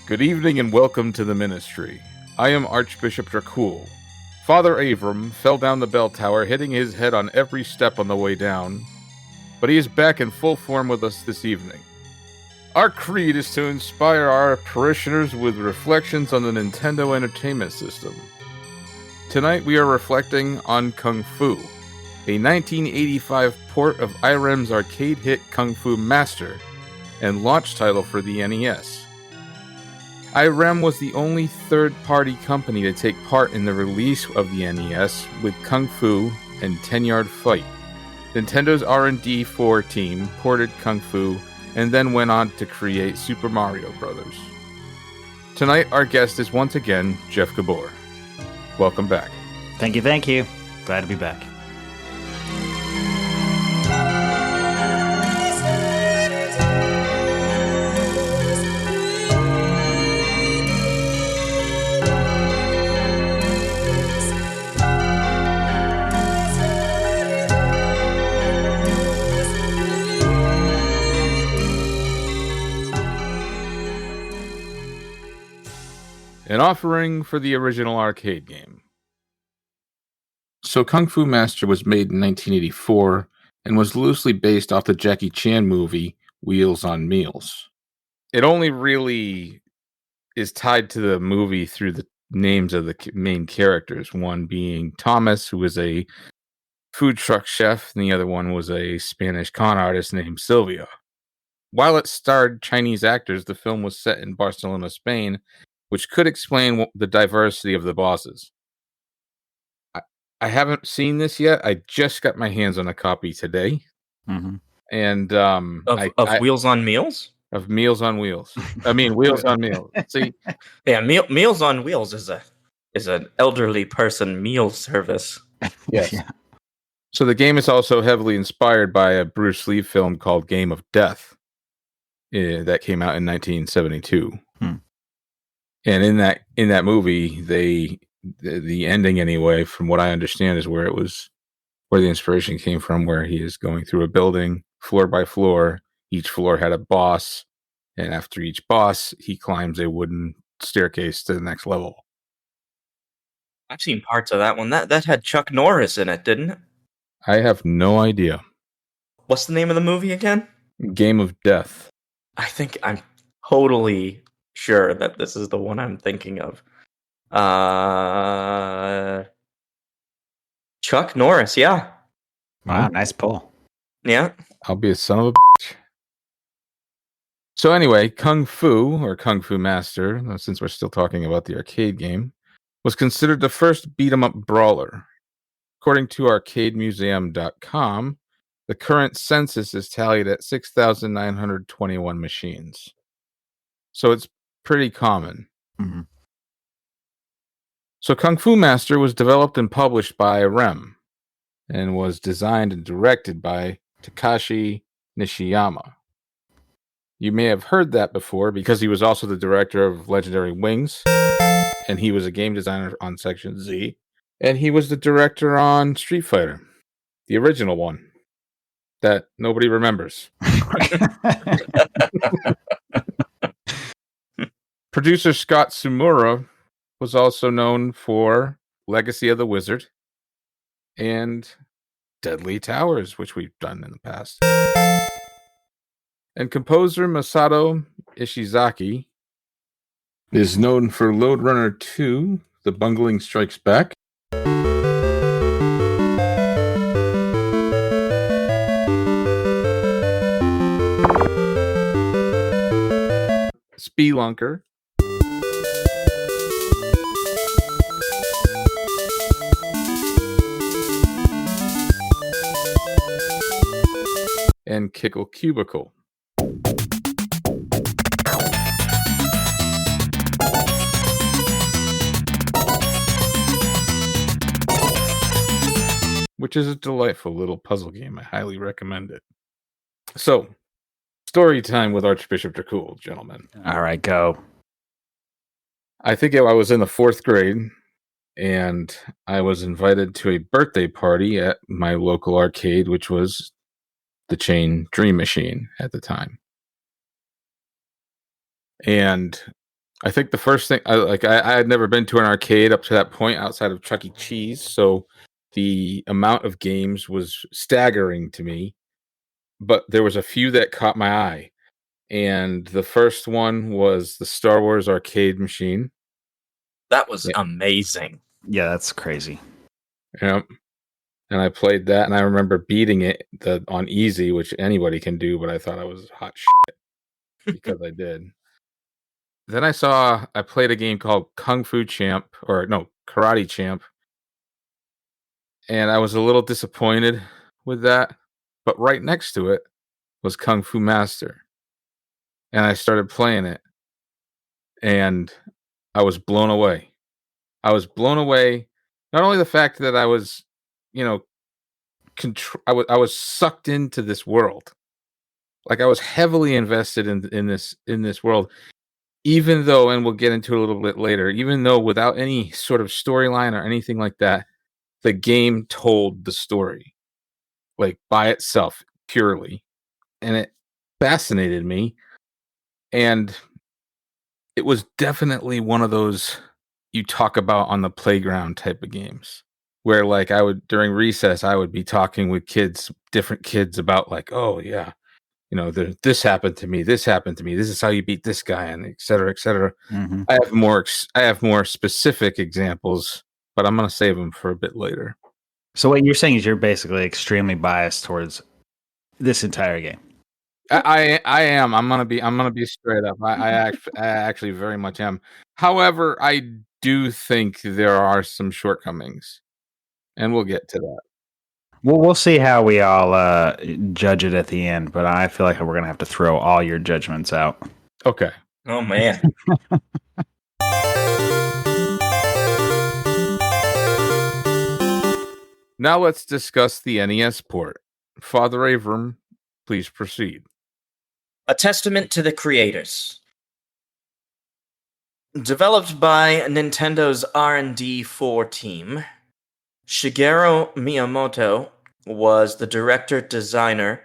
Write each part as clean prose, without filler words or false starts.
Good evening and welcome to the miNEStry. I am Archbishop Dracul. Father Avram fell down the bell tower, hitting his head on every step on the way down, but he is back in full form with us this evening. Our creed is to inspire our parishioners with reflections on the Nintendo Entertainment System. Tonight we are reflecting on Kung Fu, a 1985 port of Irem's arcade hit Kung Fu Master and launch title for the NES. Irem was the only third-party company to take part in the release of the NES with Kung Fu and 10-Yard Fight. Nintendo's R&D 4 team ported Kung Fu and then went on to create Super Mario Bros. Tonight, our guest is once again Jeff Gabor. Welcome back. Thank you. Glad to be back. An offering for the original arcade game. So Kung Fu Master was made in 1984 and was loosely based off the Jackie Chan movie Wheels on Meals. It only really is tied to the movie through the names of the main characters, one being Thomas, who was a food truck chef, and the other one was a Spanish con artist named Sylvia. While it starred Chinese actors, the film was set in Barcelona, Spain, which could explain the diversity of the bosses. I haven't seen this yet. I just got my hands on a copy today. Mm-hmm. And of Wheels on Meals? Of Meals on Wheels. I mean, Wheels on Meals. See? Yeah, Meals on Wheels is an elderly person meal service. Yes. Yeah. So the game is also heavily inspired by a Bruce Lee film called Game of Death that came out in 1972. And in that movie, the ending anyway, from what I understand, is where the inspiration came from, where he is going through a building floor by floor. Each floor had a boss, and after each boss, he climbs a wooden staircase to the next level. I've seen parts of that one. That had Chuck Norris in it, didn't it? I have no idea. What's the name of the movie again? Game of Death. I think I'm totally sure that this is the one I'm thinking of. Chuck Norris, yeah. Wow, nice pull. Yeah. I'll be a son of a bitch. So anyway, Kung Fu, or Kung Fu Master, since we're still talking about the arcade game, was considered the first beat-em-up brawler. According to arcademuseum.com, the current census is tallied at 6,921 machines. So it's pretty common. Mm-hmm. So Kung Fu Master was developed and published by Irem and was designed and directed by Takashi Nishiyama. You may have heard that before because he was also the director of Legendary Wings, and he was a game designer on Section Z, and he was the director on Street Fighter, the original one that nobody remembers. Producer Scott Sumura was also known for Legacy of the Wizard and Deadly Towers, which we've done in the past. And composer Masato Ishizaki is known for Lode Runner 2, The Bungling Strikes Back, Spelunker, and Kickle Cubicle. Which is a delightful little puzzle game. I highly recommend it. So, story time with Archbishop Dracul, gentlemen. All right, go. I think I was in the 4th grade, and I was invited to a birthday party at my local arcade, which was the chain Dream Machine at the time. And I think the first thing I had never been to an arcade up to that point outside of Chuck E. Cheese, so the amount of games was staggering to me. But there was a few that caught my eye, and the first one was the Star Wars arcade machine. That was amazing. Yeah, that's crazy. Yep. And I played that, and I remember beating it on easy, which anybody can do, but I thought I was hot shit because I did. Then I played a game called Karate Champ, and I was a little disappointed with that. But right next to it was Kung Fu Master, and I started playing it, and I was blown away. I was blown away. Not only the fact that I was, I was sucked into this world. Like I was heavily invested in this world. Even though, and we'll get into it a little bit later, even though without any sort of storyline or anything like that, the game told the story, like by itself, purely. And it fascinated me. And it was definitely one of those you talk about on the playground type of games where like during recess, I would be talking with different kids about like, oh yeah, this happened to me. This happened to me. This is how you beat this guy, and et cetera, et cetera. Mm-hmm. I have more specific examples, but I'm going to save them for a bit later. So what you're saying is you're basically extremely biased towards this entire game. I am. I'm gonna be straight up. I actually very much am. However, I do think there are some shortcomings, and we'll get to that. Well, we'll see how we all judge it at the end, but I feel like we're going to have to throw all your judgments out. Okay. Oh, man. Now let's discuss the NES port. Father Avram, please proceed. A testament to the creators. Developed by Nintendo's R&D 4 team, Shigeru Miyamoto was the director-designer,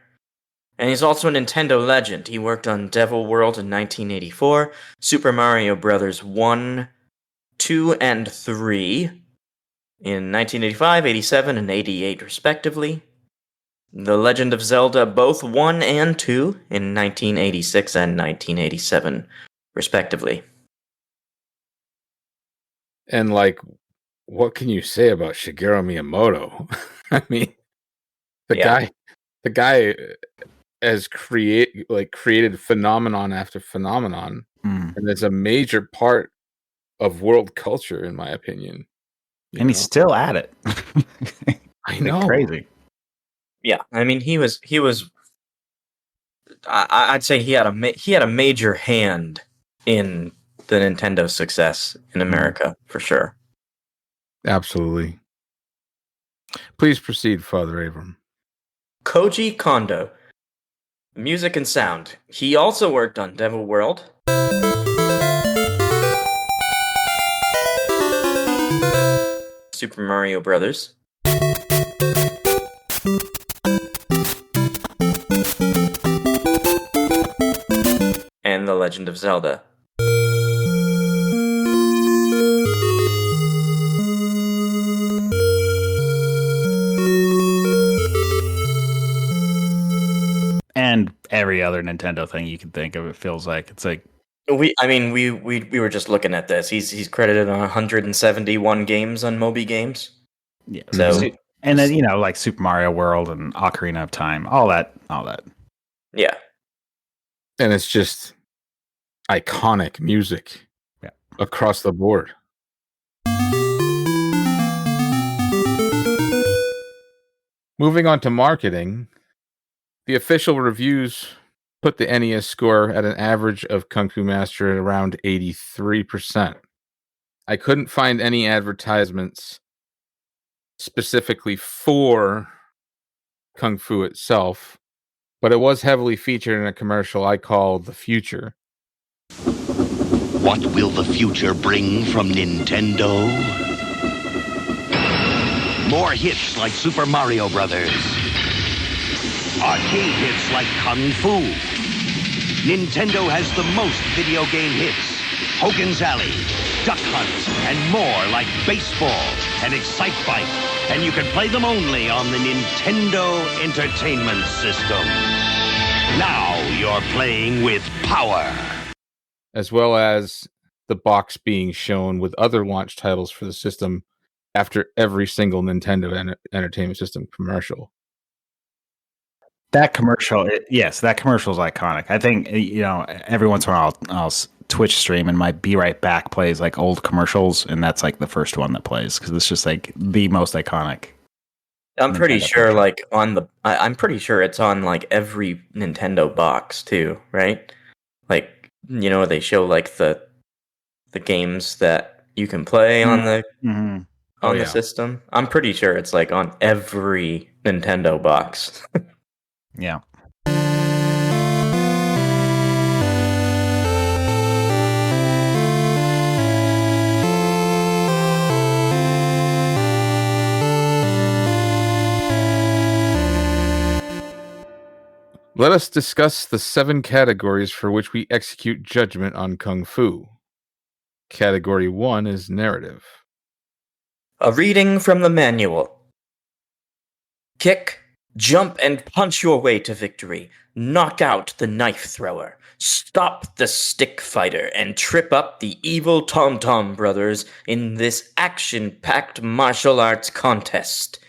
and he's also a Nintendo legend. He worked on Devil World in 1984, Super Mario Bros. 1, 2, and 3 in 1985, 87, and 88, respectively. The Legend of Zelda, both 1 and 2, in 1986 and 1987, respectively. And like, what can you say about Shigeru Miyamoto? I mean, the guy has created phenomenon after phenomenon, and is a major part of world culture, in my opinion. And he's still at it. I know, crazy. Yeah, I mean, he was. I'd say he had a major hand in the Nintendo success in America, for sure. Absolutely. Please proceed, Father Avram. Koji Kondo. Music and sound. He also worked on Devil World. Super Mario Brothers. And The Legend of Zelda. And every other Nintendo thing you can think of, it feels like. It's like We were just looking at this. He's credited on 171 games on Moby Games. Yeah. So and then like Super Mario World and Ocarina of Time, all that. Yeah. And it's just iconic music across the board. Moving on to marketing, the official reviews put the NES score at an average of Kung Fu Master at around 83%. I couldn't find any advertisements specifically for Kung Fu itself, but it was heavily featured in a commercial I called The Future. What will the future bring from Nintendo? More hits like Super Mario Brothers. Arcade hits like Kung Fu. Nintendo has the most video game hits Hogan's Alley, Duck Hunt, and more like baseball and Excite Bike. And you can play them only on the Nintendo Entertainment System. Now you're playing with power. As well as the box being shown with other launch titles for the system after every single Nintendo Entertainment System commercial. That commercial, that commercial is iconic. I think, every once in a while I'll Twitch stream and my Be Right Back plays like old commercials, and that's like the first one that plays because it's just like the most iconic. I'm pretty sure, I'm pretty sure it's on like every Nintendo box too, right? Like, they show like the games that you can play on the the system. I'm pretty sure it's like on every Nintendo box. Yeah. Let us discuss the 7 categories for which we execute judgment on Kung Fu. Category 1 is narrative. A reading from the manual. Kick, jump, and punch your way to victory. Knock out the knife thrower. Stop the stick fighter and trip up the evil Tom Tom brothers in this action-packed martial arts contest.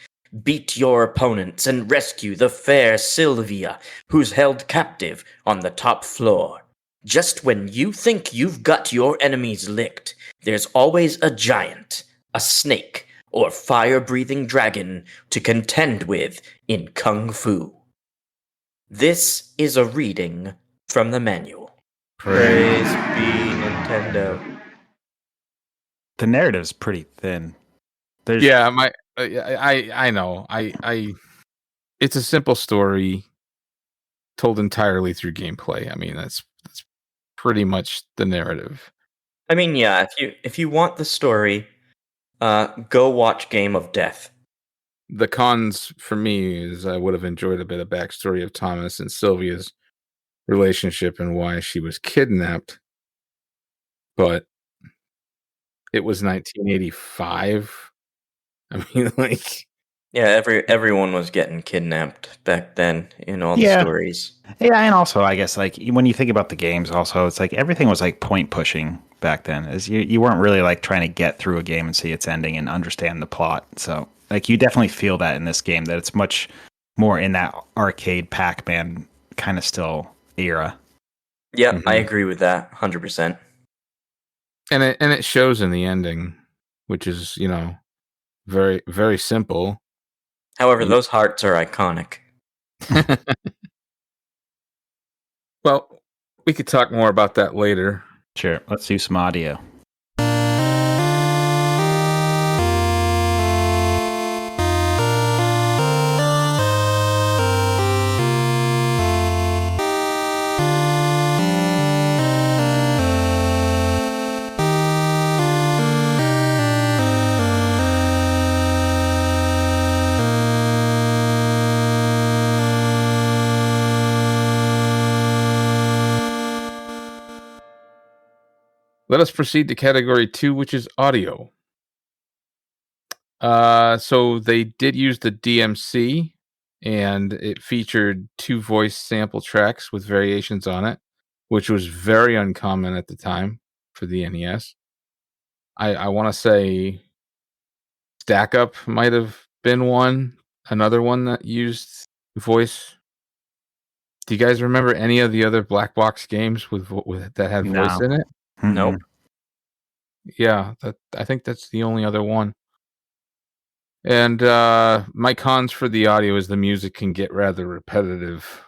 Beat your opponents and rescue the fair Sylvia, who's held captive on the top floor. Just when you think you've got your enemies licked, there's always a giant, a snake, or fire-breathing dragon to contend with in Kung Fu. This is a reading from the manual. Praise be Nintendo. The narrative's pretty thin. I know. It's a simple story told entirely through gameplay. I mean, that's pretty much the narrative. I mean, yeah, if you want the story, go watch Game of Death. The cons for me is I would have enjoyed a bit of backstory of Thomas and Sylvia's relationship and why she was kidnapped. But it was 1985. I mean, like, yeah, everyone was getting kidnapped back then in all the stories. Yeah, and also I guess like when you think about the games, also it's like everything was like point pushing back then. As you weren't really like trying to get through a game and see its ending and understand the plot. So like you definitely feel that in this game that it's much more in that arcade Pac-Man kind of still era. Yeah, I agree with that 100%. And it shows in the ending, which is very, very simple. However, those hearts are iconic. Well, we could talk more about that later. Sure, let's do some audio. Let us proceed to category 2, which is audio. So they did use the DMC, and it featured 2 voice sample tracks with variations on it, which was very uncommon at the time for the NES. I want to say Stack Up might have been another one that used voice. Do you guys remember any of the other black box games with that had voice in it? Nope. Yeah, I think that's the only other one. And my cons for the audio is the music can get rather repetitive.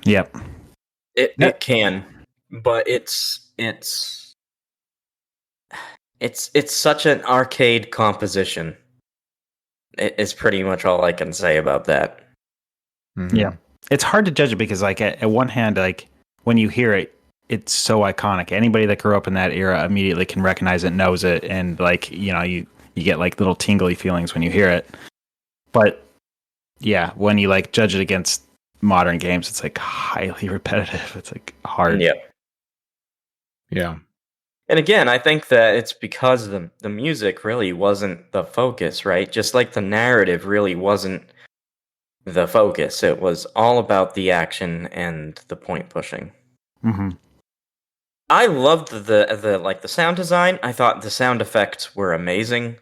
Yep. It can, but it's such an arcade composition. It's pretty much all I can say about that. Mm-hmm. Yeah. it's hard to judge it because like at one hand, like when you hear it, it's so iconic. Anybody that grew up in that era immediately can recognize it, knows it, and like you get like little tingly feelings when you hear it. But yeah, when you like judge it against modern games, it's like highly repetitive. It's like hard. Yeah. And again, I think that it's because the music really wasn't the focus, right? Just like the narrative really wasn't the focus. It was all about the action and the point pushing. Mm-hmm. I loved the sound design. I thought the sound effects were amazing.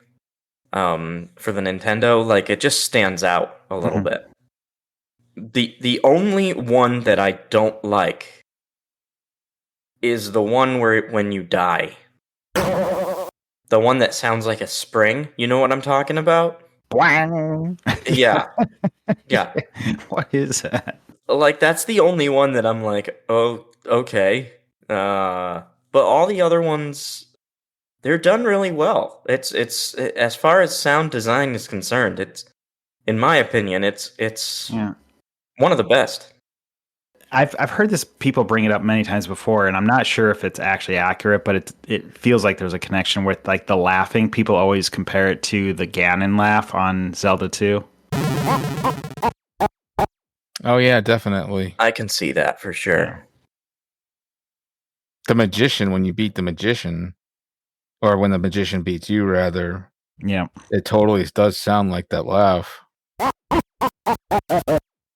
For the Nintendo, like it just stands out a little bit. The only one that I don't like is the one where when you die. The one that sounds like a spring. You know what I'm talking about? Yeah. Yeah. What is that? Like that's the only one that I'm like, oh, okay. But all the other ones, they're done really well. It's as far as sound design is concerned, it's in my opinion, it's one of the best. I've heard this people bring it up many times before, and I'm not sure if it's actually accurate, but it feels like there's a connection with like the laughing. People always compare it to the Ganon laugh on Zelda 2. Oh yeah, definitely. I can see that for sure. The magician, when you beat the magician, or when the magician beats you, rather. Yeah. It totally does sound like that laugh.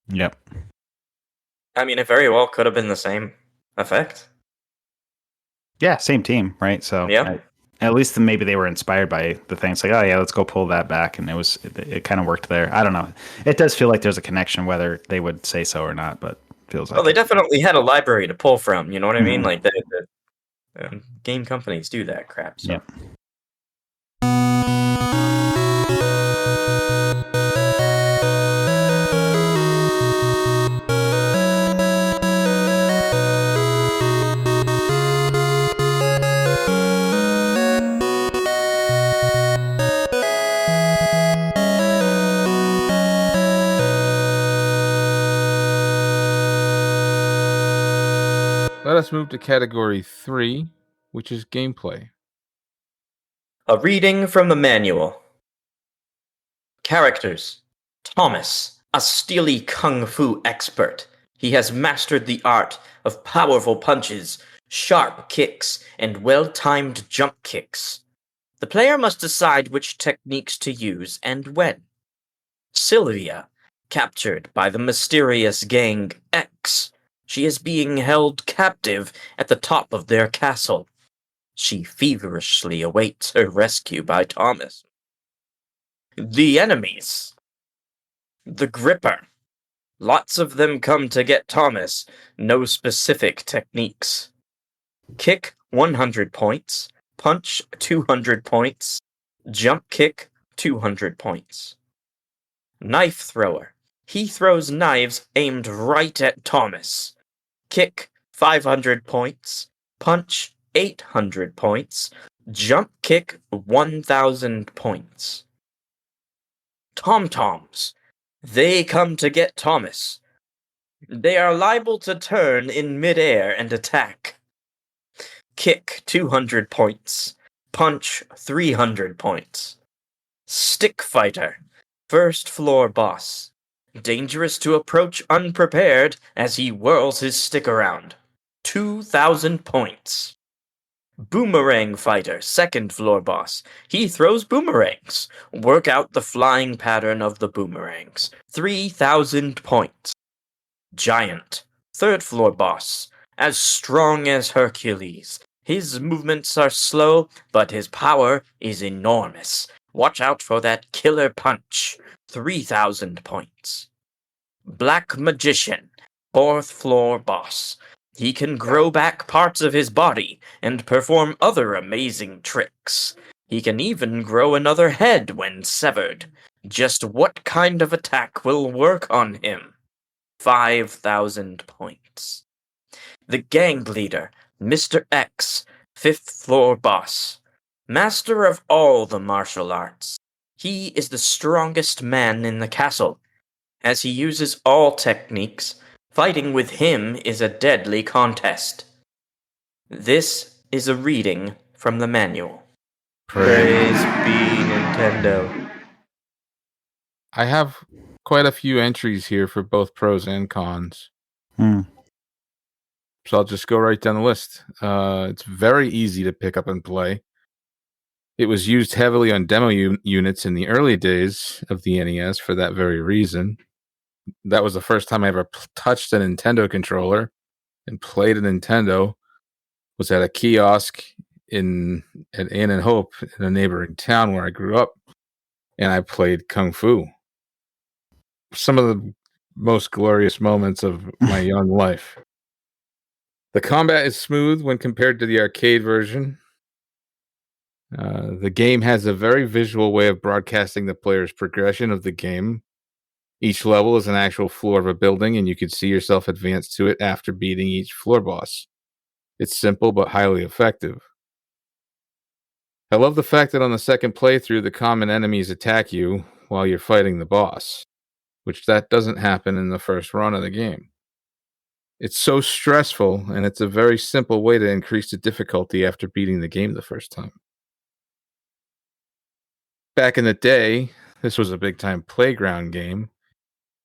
Yep. I mean, it very well could have been the same effect. Yeah, same team, right? So yeah. At least maybe they were inspired by the thing. It's like, oh yeah, let's go pull that back, and it kind of worked there. I don't know. It does feel like there's a connection, whether they would say so or not, but it feels like. Well, they definitely had a library to pull from. You know what I mean? Like the game companies do that crap. So. Yep. Let us move to category 3, which is gameplay. A reading from the manual. Characters. Thomas, a steely kung fu expert. He has mastered the art of powerful punches, sharp kicks, and well-timed jump kicks. The player must decide which techniques to use and when. Sylvia, captured by the mysterious gang X. She is being held captive at the top of their castle. She feverishly awaits her rescue by Thomas. The enemies. The Gripper. Lots of them come to get Thomas. No specific techniques. Kick 100 points. Punch 200 points. Jump kick 200 points. Knife thrower. He throws knives aimed right at Thomas. Kick 500 points. Punch 800 points. Jump kick 1,000 points. Tom-toms. They come to get Thomas. They are liable to turn in midair and attack. Kick 200 points. Punch 300 points. Stick fighter. First floor boss. Dangerous to approach unprepared as he whirls his stick around. 2,000 points. Boomerang fighter, second floor boss. He throws boomerangs. Work out the flying pattern of the boomerangs. 3,000 points. Giant, third floor boss. As strong as Hercules. His movements are slow, but his power is enormous. Watch out for that killer punch. 3,000 points. Black magician, fourth floor boss. He can grow back parts of his body and perform other amazing tricks. He can even grow another head when severed. Just what kind of attack will work on him? 5,000 points. The gang leader, Mr. X, fifth floor boss. Master of all the martial arts. He is the strongest man in the castle. As he uses all techniques, fighting with him is a deadly contest. This is a reading from the manual. Praise be Nintendo. I have quite a few entries here for both pros and cons. Hmm. So I'll just go right down the list. It's very easy to pick up and play. It was used heavily on demo units in the early days of the NES for that very reason. That was the first time I ever touched a Nintendo controller and played a Nintendo. Was at a kiosk at Ann and Hope in a neighboring town where I grew up, and I played Kung Fu. Some of the most glorious moments of my young life. The combat is smooth when compared to the arcade version. The game has a very visual way of broadcasting the player's progression of the game. Each level is an actual floor of a building, and you can see yourself advance to it after beating each floor boss. It's simple but highly effective. I love the fact that on the second playthrough, the common enemies attack you while you're fighting the boss, which that doesn't happen in the first run of the game. It's so stressful, and it's a very simple way to increase the difficulty after beating the game the first time. Back in the day, this was a big-time playground game,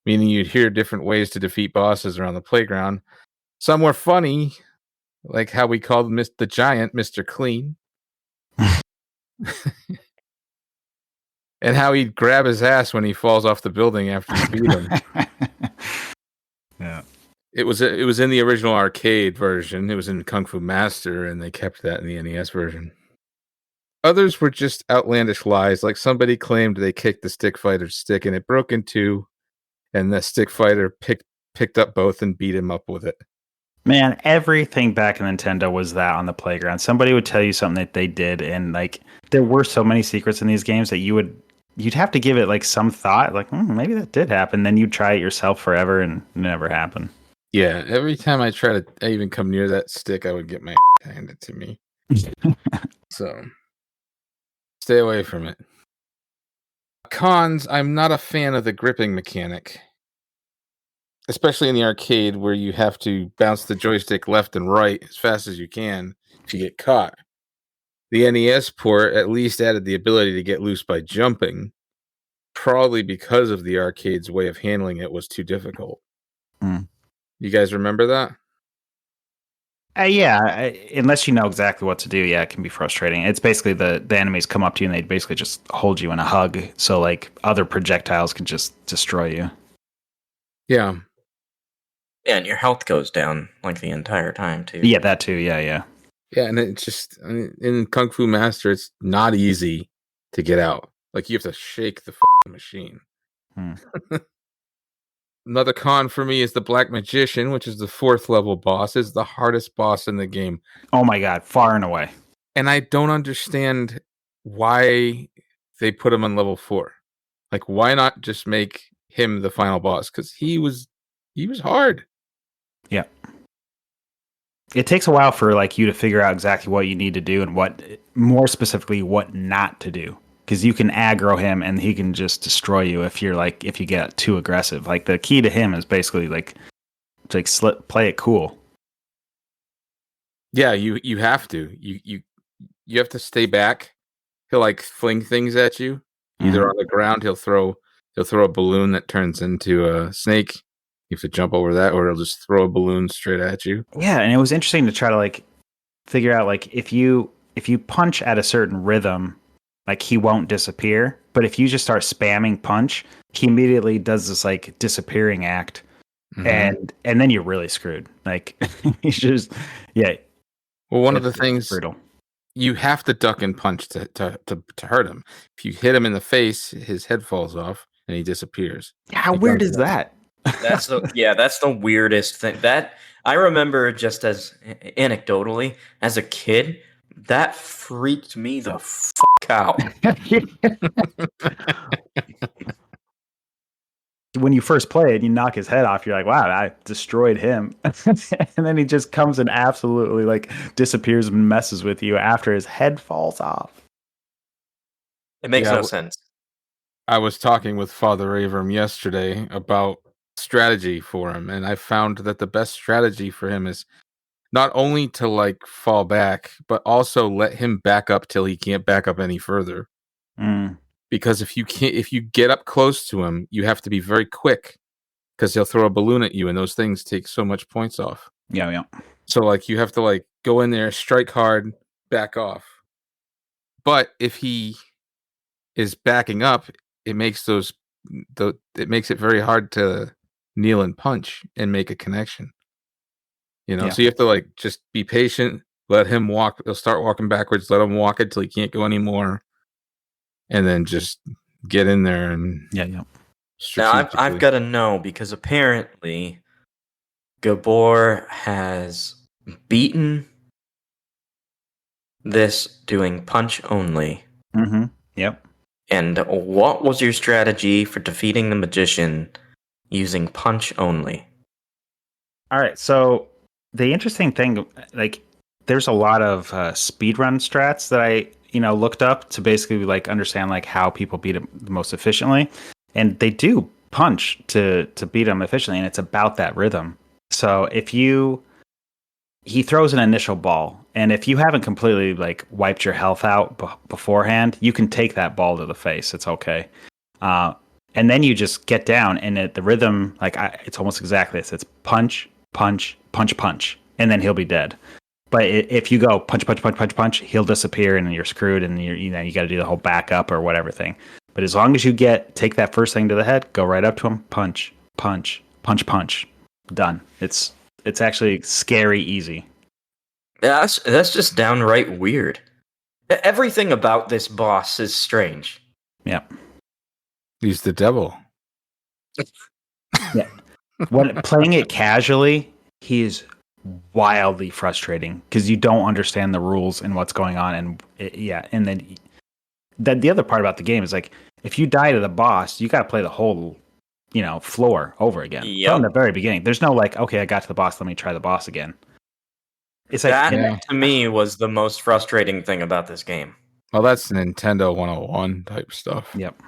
meaning you'd hear different ways to defeat bosses around the playground. Some were funny, like how we called the giant Mr. Clean. And how he'd grab his ass when he falls off the building after you beat him. Yeah. It was in the original arcade version. It was in Kung Fu Master, and they kept that in the NES version. Others were just outlandish lies, like somebody claimed they kicked the stick fighter's stick and it broke in two, and the stick fighter picked up both and beat him up with it. Man, everything back in Nintendo was that on the playground. Somebody would tell you something that they did, and like there were so many secrets in these games that you'd have to give it like some thought, like maybe that did happen. Then you'd try it yourself forever, and it never happened. Yeah, every time I try to even come near that stick, I would get my handed to me. So, stay away from it. Cons, I'm not a fan of the gripping mechanic. Especially in the arcade where you have to bounce the joystick left and right as fast as you can if you get caught. The NES port at least added the ability to get loose by jumping, probably because of the arcade's way of handling it was too difficult. You guys remember that? Yeah, unless you know exactly what to do, yeah, it can be frustrating. It's basically the enemies come up to you and they basically just hold you in a hug, so like other projectiles can just destroy you. Yeah. Yeah, and your health goes down like the entire time too. Yeah, that too. Yeah. Yeah, and it's just in Kung Fu Master, it's not easy to get out. Like you have to shake the machine. Another con for me is the Black Magician, which is the 4th level boss, is the hardest boss in the game. Oh my god, far and away. And I don't understand why they put him on level 4. Like, why not just make him the final boss? Because he was hard. Yeah. It takes a while for like you to figure out exactly what you need to do and what, more specifically, what not to do. Because you can aggro him and he can just destroy you if you get too aggressive. Like the key to him is basically play it cool. Yeah, you have to. You have to stay back. He'll like fling things at you. Either on the ground, he'll throw a balloon that turns into a snake. You have to jump over that, or he'll just throw a balloon straight at you. Yeah, and it was interesting to try to like figure out like if you punch at a certain rhythm, like he won't disappear. But if you just start spamming punch, he immediately does this like disappearing act, and then you're really screwed. Like he's just Well, one of the things brutal. You have to duck and punch to hurt him. If you hit him in the face, his head falls off and he disappears. How weird is that? That's the weirdest thing. That I remember just as anecdotally as a kid, that freaked me the fuck out. When you first play it, you knock his head off. You're like, "Wow, I destroyed him," and then he just comes and absolutely like disappears and messes with you after his head falls off. It makes no sense. I was talking with Father Avram yesterday about strategy for him, and I found that the best strategy for him is not only to like fall back, but also let him back up till he can't back up any further. Mm. Because if you get up close to him, you have to be very quick because he'll throw a balloon at you, and those things take so much points off. Yeah. So like you have to like go in there, strike hard, back off. But if he is backing up, it makes it makes it very hard to kneel and punch and make a connection. Yeah. So you have to like just be patient, let him walk. He'll start walking backwards, let him walk until he can't go anymore, and then just get in there and Yeah. Now strategically. I've got to know because apparently Gabor has beaten this doing punch only. Mm-hmm. Yep. And what was your strategy for defeating the magician using punch only? All right. So the interesting thing, like, there's a lot of speedrun strats that I, looked up to basically like understand like how people beat him the most efficiently, and they do punch to beat him efficiently, and it's about that rhythm. So he throws an initial ball, and if you haven't completely like wiped your health out beforehand, you can take that ball to the face. It's okay. And then you just get down, and the rhythm, like it's almost exactly this. It's punch, punch, punch, punch, and then he'll be dead. But if you go punch, punch, punch, punch, punch, he'll disappear, and you're screwed, and you got to do the whole backup or whatever thing. But as long as you take that first thing to the head, go right up to him, punch, punch, punch, punch, done. It's actually scary easy. That's just downright weird. Everything about this boss is strange. Yeah. He's the devil. Yeah. When playing it casually, he is wildly frustrating because you don't understand the rules and what's going on, and and then the other part about the game is like if you die to the boss, you got to play the whole floor over again from the very beginning. There's no like, okay, I got to the boss, let me try the boss again. It's like that to me was the most frustrating thing about this game. Well, that's Nintendo 101 type stuff. Yep.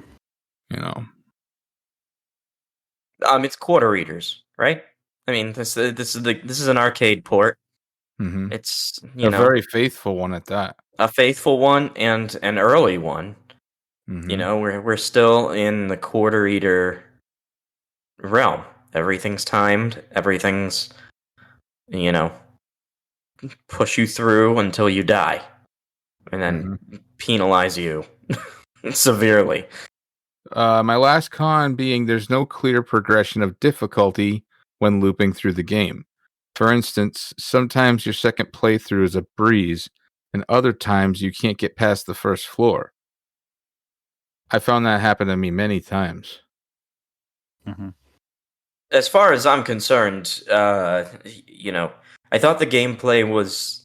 It's quarter readers, right? I mean, this is an arcade port. Mm-hmm. It's a very faithful one at that. A faithful one and an early one. Mm-hmm. We're still in the quarter eater realm. Everything's timed. Everything's push you through until you die, and then penalize you severely. My last con being there's no clear progression of difficulty when looping through the game. For instance, sometimes your second playthrough is a breeze, and other times you can't get past the first floor. I found that happen to me many times. Mm-hmm. As far as I'm concerned, I thought the gameplay was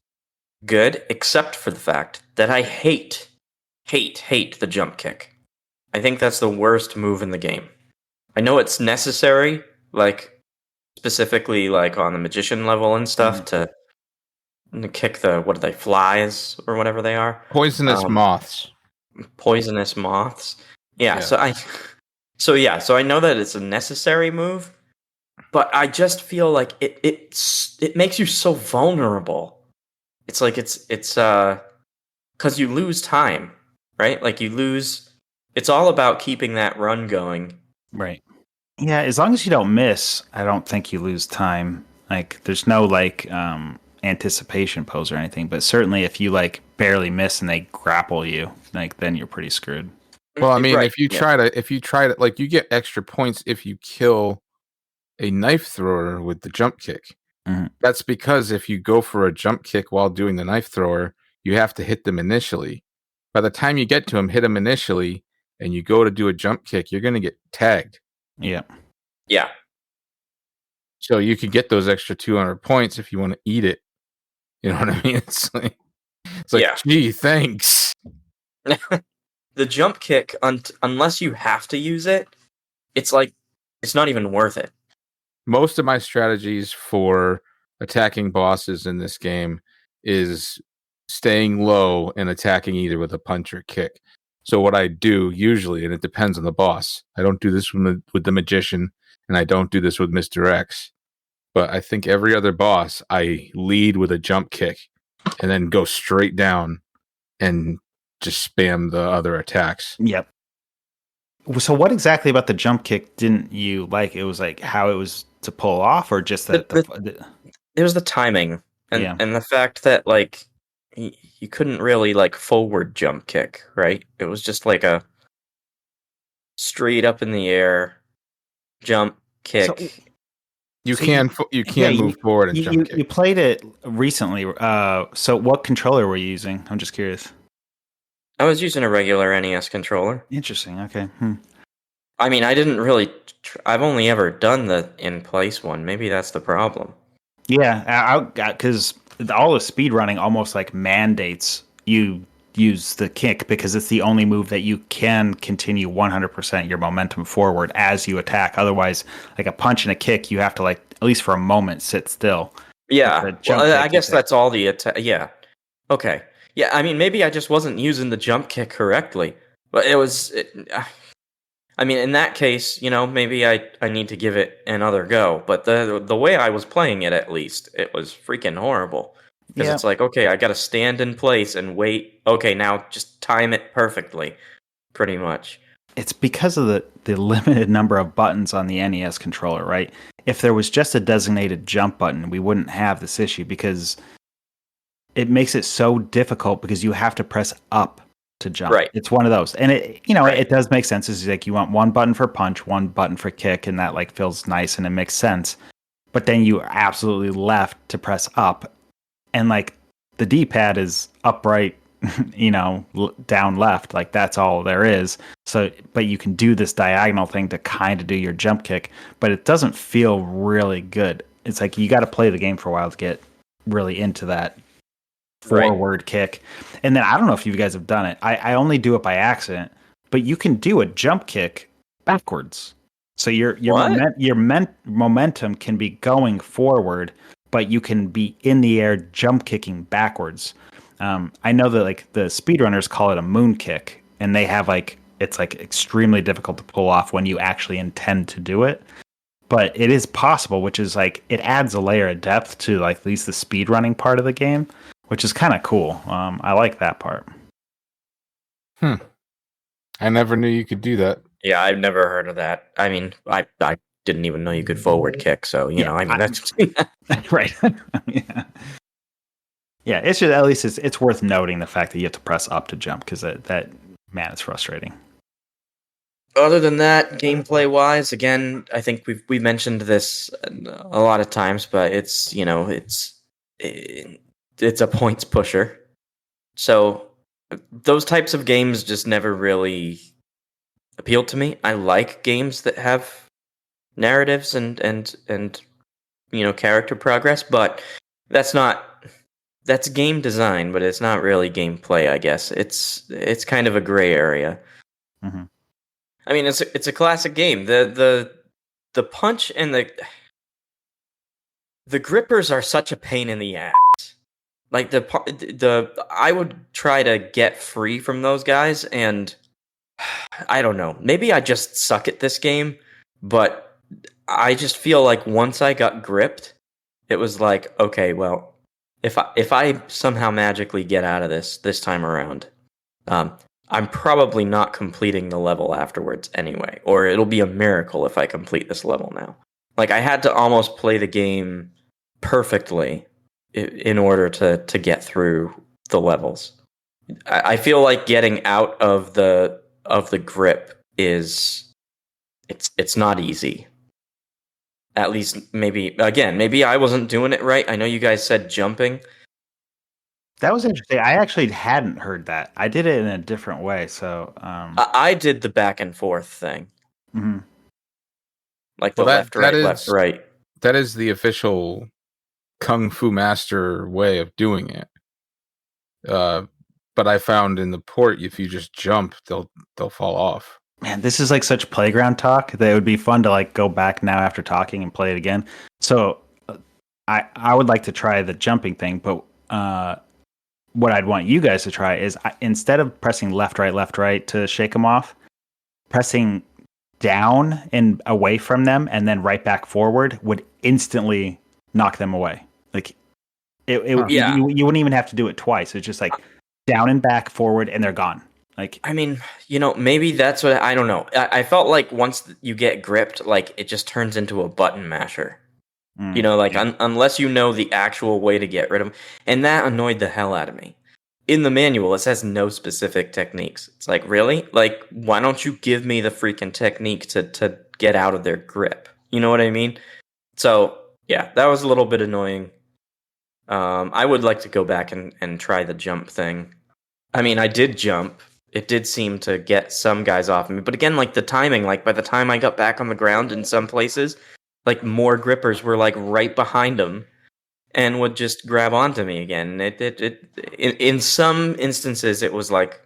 good, except for the fact that I hate the jump kick. I think that's the worst move in the game. I know it's necessary, like specifically like on the magician level and stuff to kick the what are they, flies or whatever they are? Poisonous moths. Poisonous moths. Yeah. So I know that it's a necessary move, but I just feel like it makes you so vulnerable. It's like it's because you lose time, right? Like you lose. It's all about keeping that run going. Right. Yeah, as long as you don't miss, I don't think you lose time. Like there's no like anticipation pose or anything, but certainly if you like barely miss and they grapple you, like then you're pretty screwed. Well, I mean, if you try to like you get extra points if you kill a knife thrower with the jump kick. Mm-hmm. That's because if you go for a jump kick while doing the knife thrower, you have to hit them initially. By the time you get to them, hit them initially, and you go to do a jump kick, you're going to get tagged. Yeah. Yeah. So you could get those extra 200 points if you want to eat it. You know what I mean? It's like gee, thanks. The jump kick, unless you have to use it, it's like it's not even worth it. Most of my strategies for attacking bosses in this game is staying low and attacking either with a punch or kick. So what I do usually, and it depends on the boss, I don't do this with the magician, and I don't do this with Mr. X. But I think every other boss, I lead with a jump kick and then go straight down and just spam the other attacks. Yep. So what exactly about the jump kick didn't you like? It was like how it was to pull off, or just that it was the timing and the fact that like you couldn't really like forward jump kick, right? It was just like a straight up in the air jump kick. So, you can move forward and jump kick. You played it recently. So what controller were you using? I'm just curious. I was using a regular NES controller. Interesting. Okay. I mean, I didn't really. I've only ever done the in-place one. Maybe that's the problem. Yeah, because all the speedrunning almost like mandates you use the kick because it's the only move that you can continue 100% your momentum forward as you attack. Otherwise, like a punch and a kick, you have to like at least for a moment sit still. Yeah, well, I guess that's all the attack. Yeah. Okay. Yeah, I mean, maybe I just wasn't using the jump kick correctly, but it was. I mean, in that case, maybe I need to give it another go. But the way I was playing it, at least, it was freaking horrible. Because it's like, okay, I got to stand in place and wait. Okay, now just time it perfectly, pretty much. It's because of the limited number of buttons on the NES controller, right? If there was just a designated jump button, we wouldn't have this issue because it makes it so difficult because you have to press up to jump. Right. It's one of those. And it does make sense. It's like you want one button for punch, one button for kick, and that like feels nice and it makes sense. But then you are absolutely left to press up. And like the D-pad is upright, down left. Like that's all there is. So, but you can do this diagonal thing to kind of do your jump kick, but it doesn't feel really good. It's like you got to play the game for a while to get really into that forward kick. And then I don't know if you guys have done it. I only do it by accident, but you can do a jump kick backwards. So your momentum can be going forward, but you can be in the air jump kicking backwards. I know that like the speedrunners call it a moon kick, and they have like it's like extremely difficult to pull off when you actually intend to do it. But it is possible, which is like it adds a layer of depth to like at least the speedrunning part of the game, which is kind of cool. I like that part. I never knew you could do that. Yeah, I've never heard of that. I mean, I didn't even know you could forward kick. So that's right. Yeah, it's just at least it's worth noting the fact that you have to press up to jump because that man is frustrating. Other than that, gameplay wise, again, I think we mentioned this a lot of times, but it's a points pusher. So those types of games just never really appealed to me. I like games that have narratives and character progress, but that's game design, but it's not really gameplay, I guess. It's kind of a gray area. Mm-hmm. I mean, it's a classic game. The punch and the grippers are such a pain in the ass. Like I would try to get free from those guys, and I don't know. Maybe I just suck at this game, but I just feel like once I got gripped, it was like, okay, well, if I somehow magically get out of this time around, I'm probably not completing the level afterwards anyway, or it'll be a miracle if I complete this level now. Like I had to almost play the game perfectly in order to get through the levels. I feel like getting out of the grip it's not easy. At least maybe I wasn't doing it right. I know you guys said jumping. That was interesting. I actually hadn't heard that. I did it in a different way. So I did the back and forth thing. Mm-hmm. Like left, right. That is the official Kung Fu Master way of doing it. But I found in the port, if you just jump, they'll fall off. Man, this is like such playground talk that it would be fun to like go back now after talking and play it again. So I would like to try the jumping thing, but what I'd want you guys to try is instead of pressing left, right to shake them off, pressing down and away from them and then right back forward would instantly knock them away. Like Yeah. you wouldn't even have to do it twice. It's just like down and back, forward, and they're gone. Like, I mean, maybe that's what I don't know. I felt like once you get gripped, like it just turns into a button masher. Unless you know the actual way to get rid of them, and that annoyed the hell out of me. In the manual, it says no specific techniques. It's like, really? Like, why don't you give me the freaking technique to get out of their grip? You know what I mean? So yeah, that was a little bit annoying. I would like to go back and try the jump thing. I mean, I did jump. It did seem to get some guys off of me. But again, like the timing, like by the time I got back on the ground in some places, like more grippers were like right behind them and would just grab onto me again. In some instances, it was like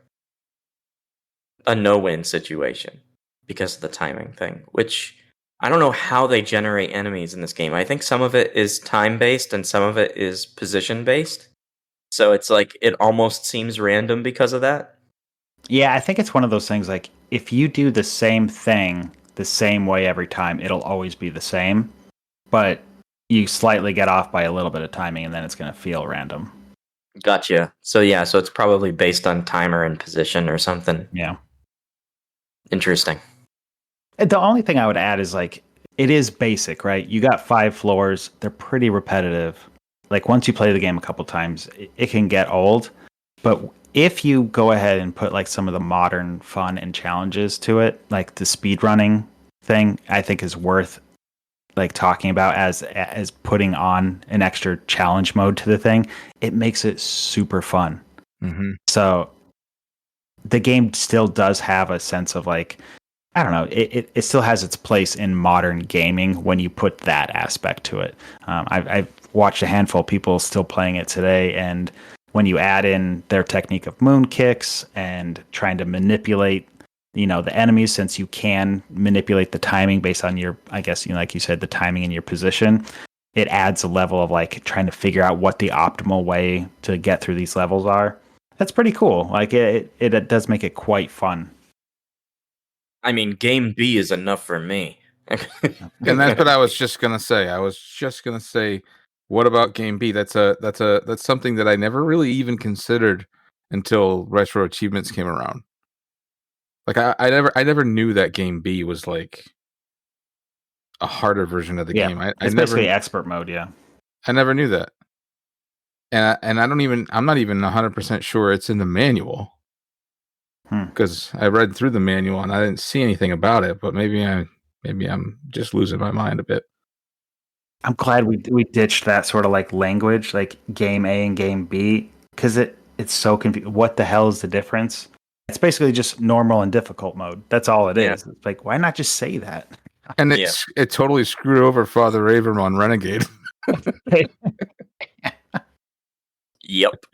a no-win situation because of the timing thing, which I don't know how they generate enemies in this game. I think some of it is time-based and some of it is position-based. So it's like it almost seems random because of that. yeah, I think it's one of those things like if you do the same thing the same way every time, it'll always be the same. But you slightly get off by a little bit of timing and then it's going to feel random. Gotcha. So yeah, so it's probably based on timer and position or something. Yeah. Interesting. The only thing I would add is like it is basic, right? You got 5 floors. They're pretty repetitive. Like once you play the game a couple times, it can get old. But if you go ahead and put like some of the modern fun and challenges to it, like the speedrunning thing, I think is worth like talking about as putting on an extra challenge mode to the thing. It makes it super fun. Mm-hmm. So the game still does have a sense of like, I don't know, it still has its place in modern gaming when you put that aspect to it. I've watched a handful of people still playing it today, and when you add in their technique of moon kicks and trying to manipulate, the enemies, since you can manipulate the timing based on your, I guess, like you said, the timing and your position, it adds a level of like trying to figure out what the optimal way to get through these levels are. That's pretty cool. Like it does make it quite fun. I mean, game B is enough for me. And that's what I was just gonna say. What about game B? That's something that I never really even considered until retro achievements came around. Like I never knew that game B was like a harder version of the game. It's basically expert mode. Yeah, I never knew that, and I'm not even 100% sure it's in the manual because I read through the manual and I didn't see anything about it. But maybe I'm just losing my mind a bit. I'm glad we ditched that sort of like language, like game A and game B, because it's so confusing. What the hell is the difference? It's basically just normal and difficult mode. That's all it is. It's like, why not just say that? And it totally screwed over Father Avram on Renegade. Yep.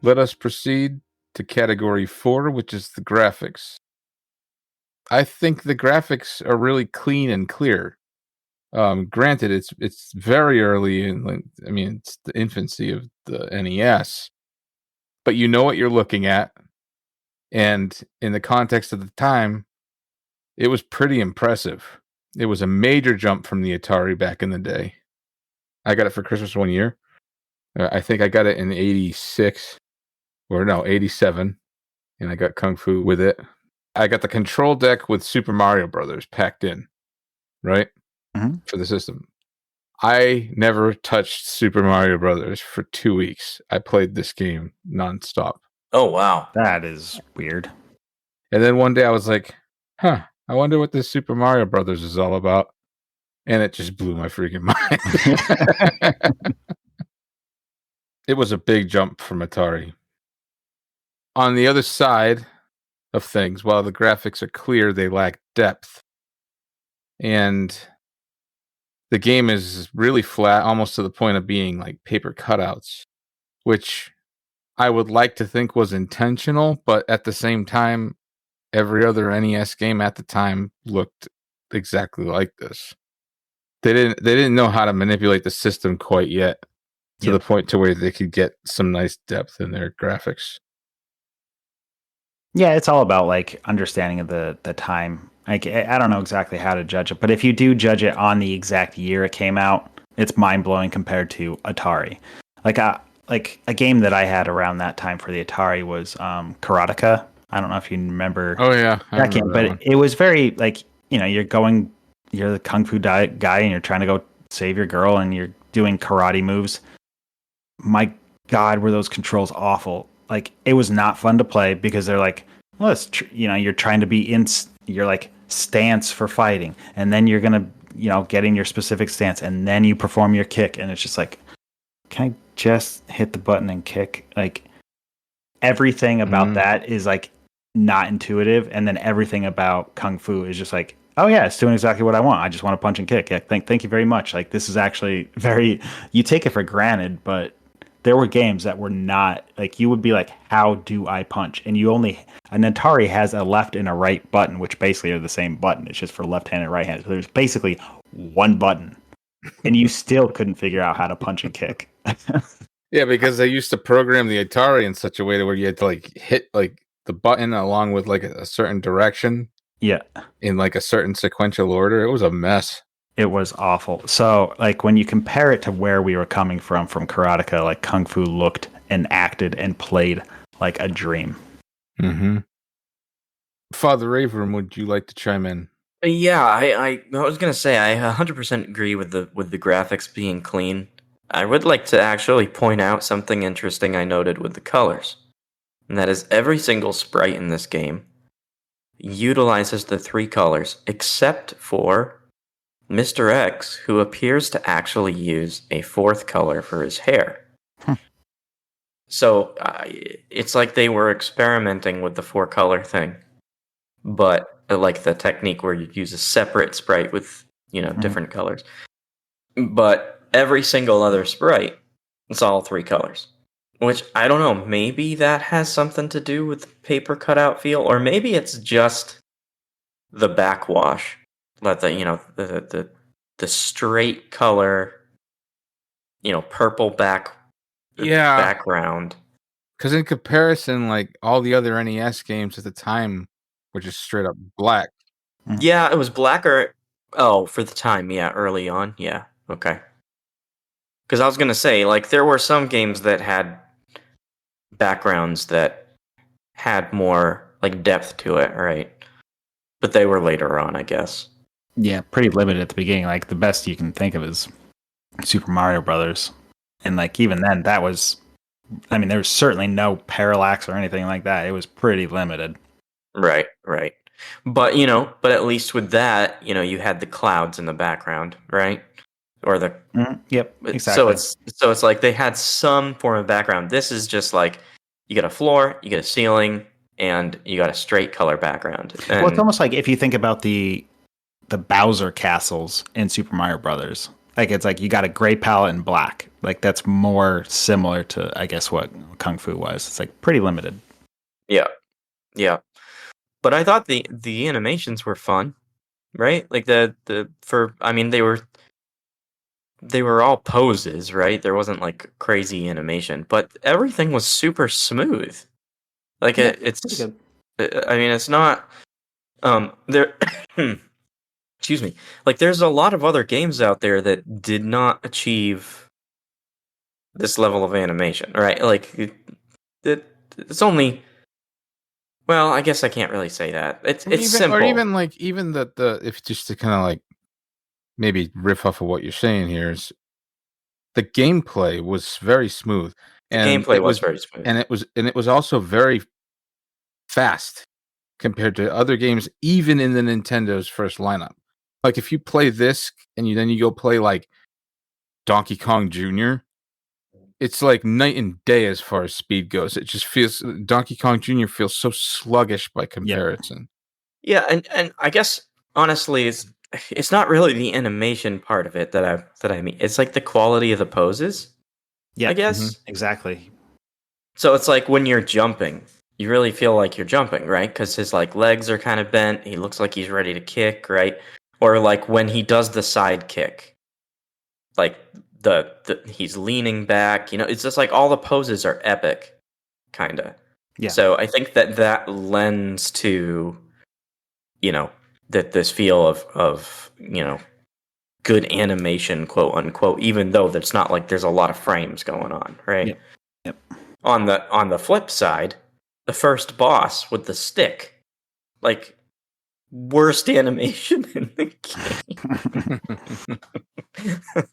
Let us proceed to category 4, which is the graphics. I think the graphics are really clean and clear. Granted, it's very early it's the infancy of the NES, but you know what you're looking at, and in the context of the time, it was pretty impressive. It was a major jump from the Atari back in the day. I got it for Christmas one year. I think I got it in 86. Or no, 87, and I got Kung Fu with it. I got the control deck with Super Mario Brothers packed in, right? Mm-hmm. For the system. I never touched Super Mario Brothers for 2 weeks. I played this game nonstop. Oh, wow. That is weird. And then one day I was like, I wonder what this Super Mario Brothers is all about. And it just blew my freaking mind. It was a big jump from Atari. On the other side of things, while the graphics are clear, they lack depth. And the game is really flat, almost to the point of being like paper cutouts. which I would like to think was intentional, but at the same time, every other NES game at the time looked exactly like this. They didn't know how to manipulate the system quite yet to the point to where they could get some nice depth in their graphics. Yeah, it's all about like understanding of the time. Like I don't know exactly how to judge it, but if you do judge it on the exact year it came out, it's mind blowing compared to Atari. Like a game that I had around that time for the Atari was Karateka. I don't know if you remember. Oh yeah, that game, but it was very like you're the kung fu guy and you're trying to go save your girl and you're doing karate moves. My God, were those controls awful? Like it was not fun to play because they're like, well, you're trying to be in your like stance for fighting, and then you're gonna get in your specific stance, and then you perform your kick, and it's just like, can I just hit the button and kick? Like everything about that is like not intuitive, and then everything about kung fu is just like, oh yeah, it's doing exactly what I want. I just want to punch and kick. Yeah, thank you very much. Like this is actually you take it for granted, but there were games that were not like, you would be like, how do I punch? And an Atari has a left and a right button, which basically are the same button. It's just for left hand and right hand. So there's basically one button, and you still couldn't figure out how to punch and kick. Yeah, because they used to program the Atari in such a way where you had to like hit like the button along with like a certain direction. Yeah. In like a certain sequential order. It was a mess. It was awful. So like when you compare it to where we were coming from Karateka, like Kung Fu looked and acted and played like a dream. Mm-hmm. Father Avram, would you like to chime in? Yeah, I was gonna say I 100% agree with the graphics being clean. I would like to actually point out something interesting I noted with the colors, and that is every single sprite in this game utilizes the 3 colors, except for Mr. X, who appears to actually use a 4th color for his hair. So it's like they were experimenting with the 4-color thing, but like the technique where you use a separate sprite with different colors. But every single other sprite, it's all 3 colors. Which, I don't know, maybe that has something to do with the paper cutout feel, or maybe it's just the backwash. Let the straight color, purple background. Because in comparison, like all the other NES games at the time were just straight up black. Yeah, it was blacker. Oh, for the time, yeah, early on, yeah, okay. Because I was gonna say, like, there were some games that had backgrounds that had more like depth to it, right? But they were later on, I guess. Yeah, pretty limited at the beginning. Like the best you can think of is Super Mario Brothers, and like even then, there was certainly no parallax or anything like that. It was pretty limited. Right. But at least with that, you had the clouds in the background, right? Or the yep, exactly. So it's like they had some form of background. This is just like you got a floor, you got a ceiling, and you got a straight color background. And well, it's almost like if you think about the Bowser castles in Super Mario Brothers. Like it's like you got a gray palette and black. Like that's more similar to, I guess, what Kung Fu was. It's like pretty limited. Yeah. But I thought the animations were fun, right? Like they were all poses, right? There wasn't like crazy animation, but everything was super smooth. Like it's good. It's not there. Excuse me. Like there's a lot of other games out there that did not achieve this level of animation, right? Like it's only. Well, I guess I can't really say that. It's simple. Or even the if just to kind of like maybe riff off of what you're saying here is the gameplay was very smooth. And the gameplay was very smooth. And it was also very fast compared to other games, even in the Nintendo's first lineup. Like if you play this and then you go play like Donkey Kong Jr., it's like night and day as far as speed goes. It just feels Donkey Kong Jr. feels so sluggish by comparison. Yeah, and I guess honestly, it's not really the animation part of it that I mean. It's like the quality of the poses. Yeah, I guess exactly. So it's like when you're jumping, you really feel like you're jumping, right? Because his like legs are kind of bent. He looks like he's ready to kick, right? Or like when he does the side kick, like the he's leaning back. It's just like all the poses are epic, kind of. Yeah. So I think that lends to, that this feel of good animation, quote unquote, even though it's not like there's a lot of frames going on, right? Yep. On the flip side, the first boss with the stick, like worst animation in the game.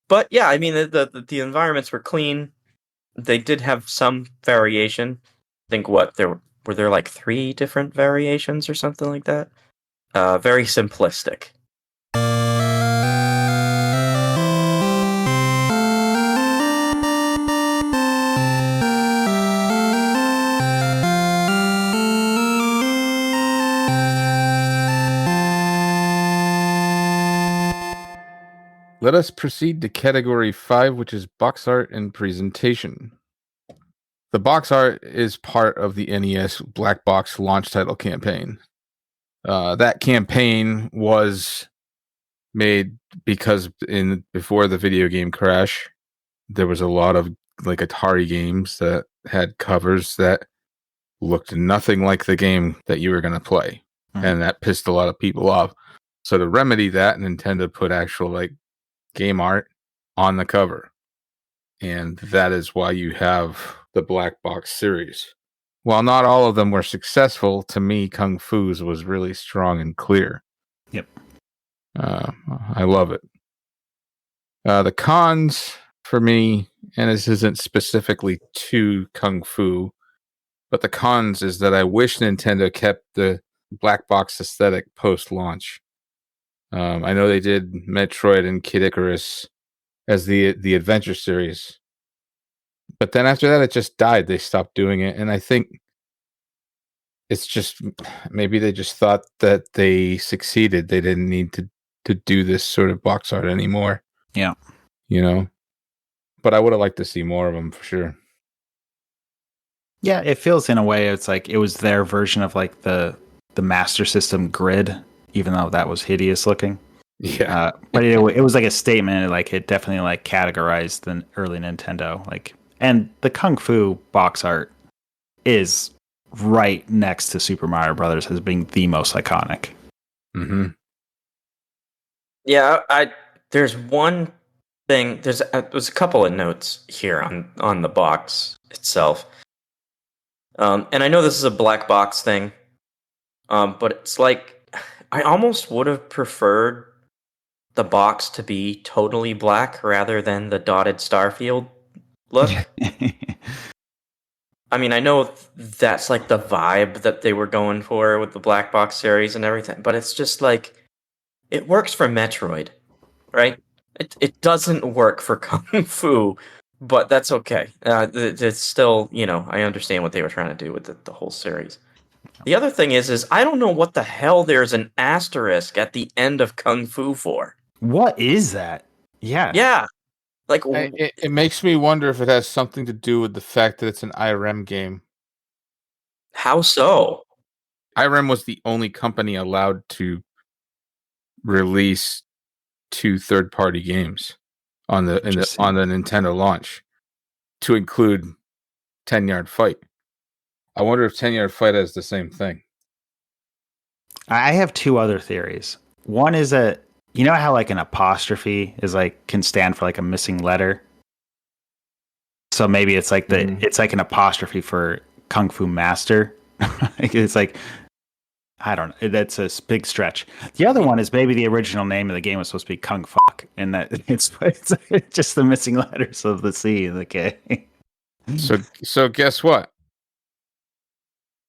But yeah, I mean the environments were clean. They did have some variation. I think were there like 3 different variations or something like that. Very simplistic. Let us proceed to category 5, which is box art and presentation. The box art is part of the NES Black Box launch title campaign. That campaign was made because before the video game crash, there was a lot of like Atari games that had covers that looked nothing like the game that you were going to play. Mhm. And that pissed a lot of people off. So to remedy that, Nintendo put actual like game art on the cover. And that is why you have the Black Box series. While not all of them were successful, to me, Kung Fu's was really strong and clear. Yep. I love it. The cons for me, and this isn't specifically to Kung Fu, but the cons is that I wish Nintendo kept the Black Box aesthetic post-launch. I know they did Metroid and Kid Icarus as the adventure series, but then after that, it just died. They stopped doing it, and I think it's just maybe they just thought that they succeeded. They didn't need to do this sort of box art anymore. Yeah. But I would have liked to see more of them for sure. Yeah, it feels in a way it's like it was their version of like the Master System grid, even though that was hideous looking. Yeah. But it was like a statement. Like it definitely like categorized the early Nintendo. Like, and the Kung Fu box art is right next to Super Mario Brothers as being the most iconic. Mm-hmm. Yeah, there's one thing. There's a couple of notes here on the box itself. And I know this is a black box thing, but it's like I almost would have preferred the box to be totally black rather than the dotted starfield look. I mean, I know that's like the vibe that they were going for with the black box series and everything, but it's just like it works for Metroid, right? It doesn't work for Kung Fu, but that's okay. It's still, I understand what they were trying to do with the whole series. The other thing is I don't know what the hell there's an asterisk at the end of Kung Fu for. What is that? Yeah. Yeah. Like, It makes me wonder if it has something to do with the fact that it's an Irem game. how so? Irem was the only company allowed to release 2 third-party games on the Nintendo launch, to include 10-Yard Fight. I wonder if 10-Yard Fight has the same thing. I have 2 other theories. One is that you know how like an apostrophe is like can stand for like a missing letter. So maybe it's like it's like an apostrophe for Kung Fu Master. It's like I don't know. That's a big stretch. The other one is maybe the original name of the game was supposed to be Kung Fuck, and that it's just the missing letters of the C and the K. So guess what?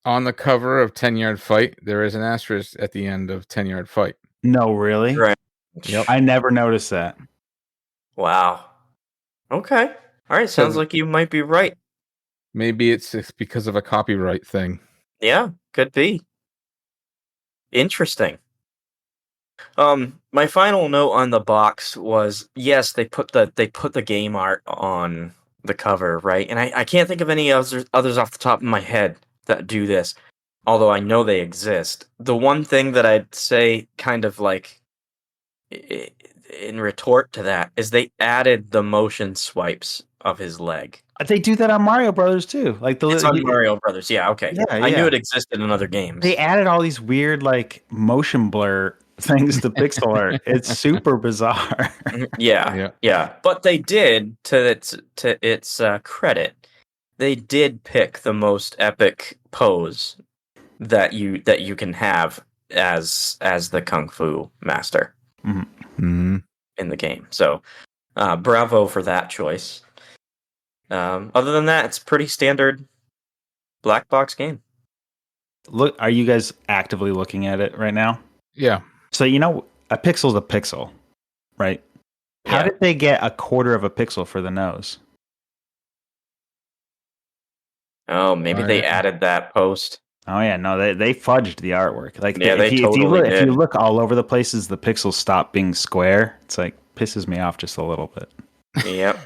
On the cover of 10-Yard Fight, there is an asterisk at the end of 10-Yard Fight. No, really? Right. Yep. I never noticed that. Wow. Okay. All right. Sounds like you might be right. Maybe it's because of a copyright thing. Yeah, could be. Interesting. My final note on the box was yes, they put the game art on the cover, right? And I can't think of any others off the top of my head that do this, although I know they exist. The one thing that I'd say kind of like in retort to that is they added the motion swipes of his leg. They do that on Mario Brothers too. Like It's on Mario Brothers. Yeah, okay. Yeah, I knew yeah. it existed in other games. They added all these weird like motion blur things to pixel art. It's super bizarre. Yeah. But they did, to its credit, they did pick the most epic pose that you can have as the Kung Fu master in the game. So, bravo for that choice. Other than that, it's a pretty standard black box game. Look, are you guys actively looking at it right now? Yeah. So a pixel's a pixel, right? How did they get a quarter of a pixel for the nose? Oh, maybe they added that post. Oh yeah, no, they fudged the artwork. Like if you look all over the places, the pixels stop being square. It's like pisses me off just a little bit. Yep.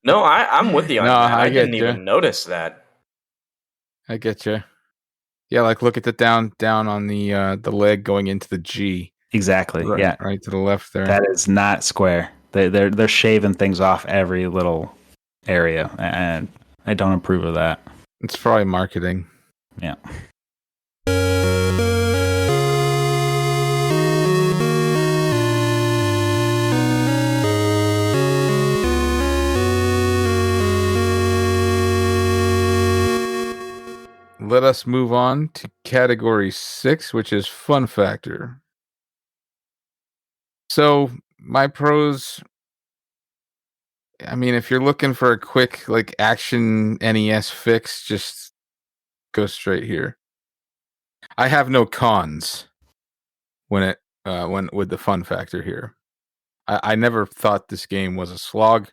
No, I'm with you on that. I didn't even notice that. I get you. Yeah, like look at the down on the leg going into the G. Exactly. Right, yeah, right to the left there. That is not square. They're shaving things off every little area, and I don't approve of that. It's probably marketing. Yeah. Let us move on to category 6, which is fun factor. So, my pros, I mean, if you're looking for a quick like action NES fix, just go straight here. I have no cons when with the fun factor here. I never thought this game was a slog.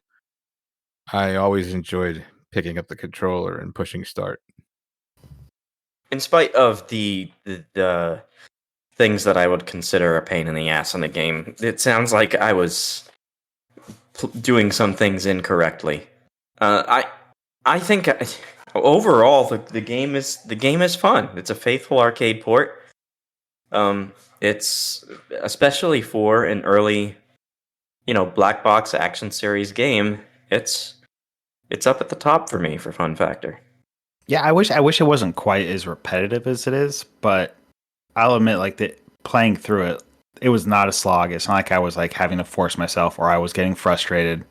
I always enjoyed picking up the controller and pushing start. In spite of the things that I would consider a pain in the ass in the game, it sounds like I was doing some things incorrectly. I think overall the game is fun. It's a faithful arcade port. It's especially for an early, black box action series game. It's up at the top for me for fun factor. Yeah, I wish it wasn't quite as repetitive as it is, but I'll admit, like playing through it was not a slog. It's not like I was like having to force myself or I was getting frustrated.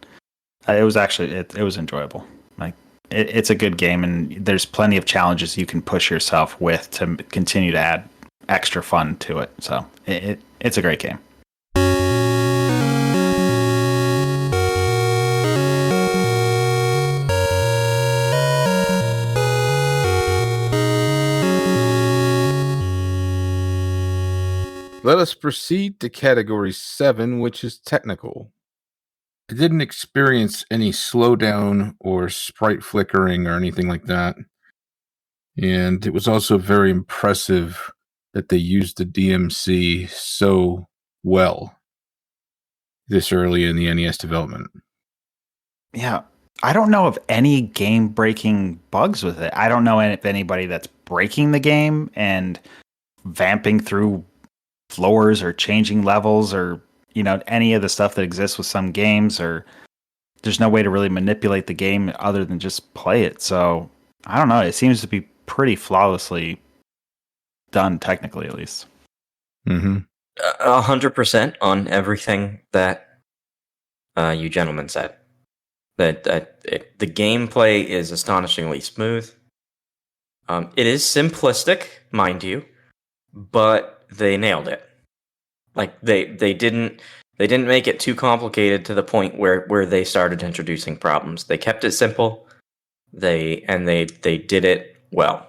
It was actually it was enjoyable. Like it's a good game, and there's plenty of challenges you can push yourself with to continue to add extra fun to it. So it's a great game. Let us proceed to category 7, which is technical. I didn't experience any slowdown or sprite flickering or anything like that. And it was also very impressive that they used the DMC so well this early in the NES development. Yeah. I don't know of any game-breaking bugs with it. I don't know if anybody that's breaking the game and vamping through floors or changing levels or any of the stuff that exists with some games, or there's no way to really manipulate the game other than just play it. So I don't know. It seems to be pretty flawlessly done, technically at least. 100% on everything that you gentlemen said. That the gameplay is astonishingly smooth. It is simplistic, mind you, but they nailed it. Like they didn't make it too complicated to the point where they started introducing problems. They kept it simple. They did it well.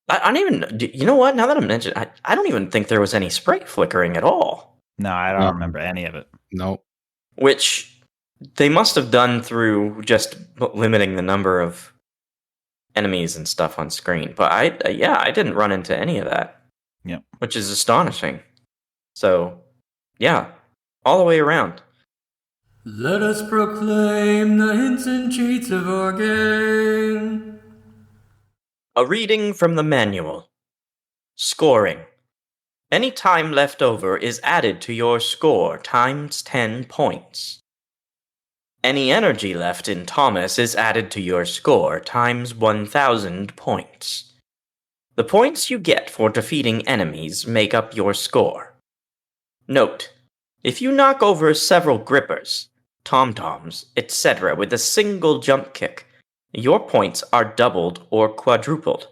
I don't even, you know what? Now that I'm mentioning, I don't even think there was any sprite flickering at all. No, I don't remember any of it. No. Which they must have done through just limiting the number of enemies and stuff on screen. But I didn't run into any of that. Yep. Which is astonishing. So, yeah, all the way around. Let us proclaim the hints and cheats of our game. A reading from the manual. Scoring. Any time left over is added to your score times 10 points. Any energy left in Thomas is added to your score times 1,000 points. The points you get for defeating enemies make up your score. Note, if you knock over several grippers, tom-toms, etc. with a single jump kick, your points are doubled or quadrupled.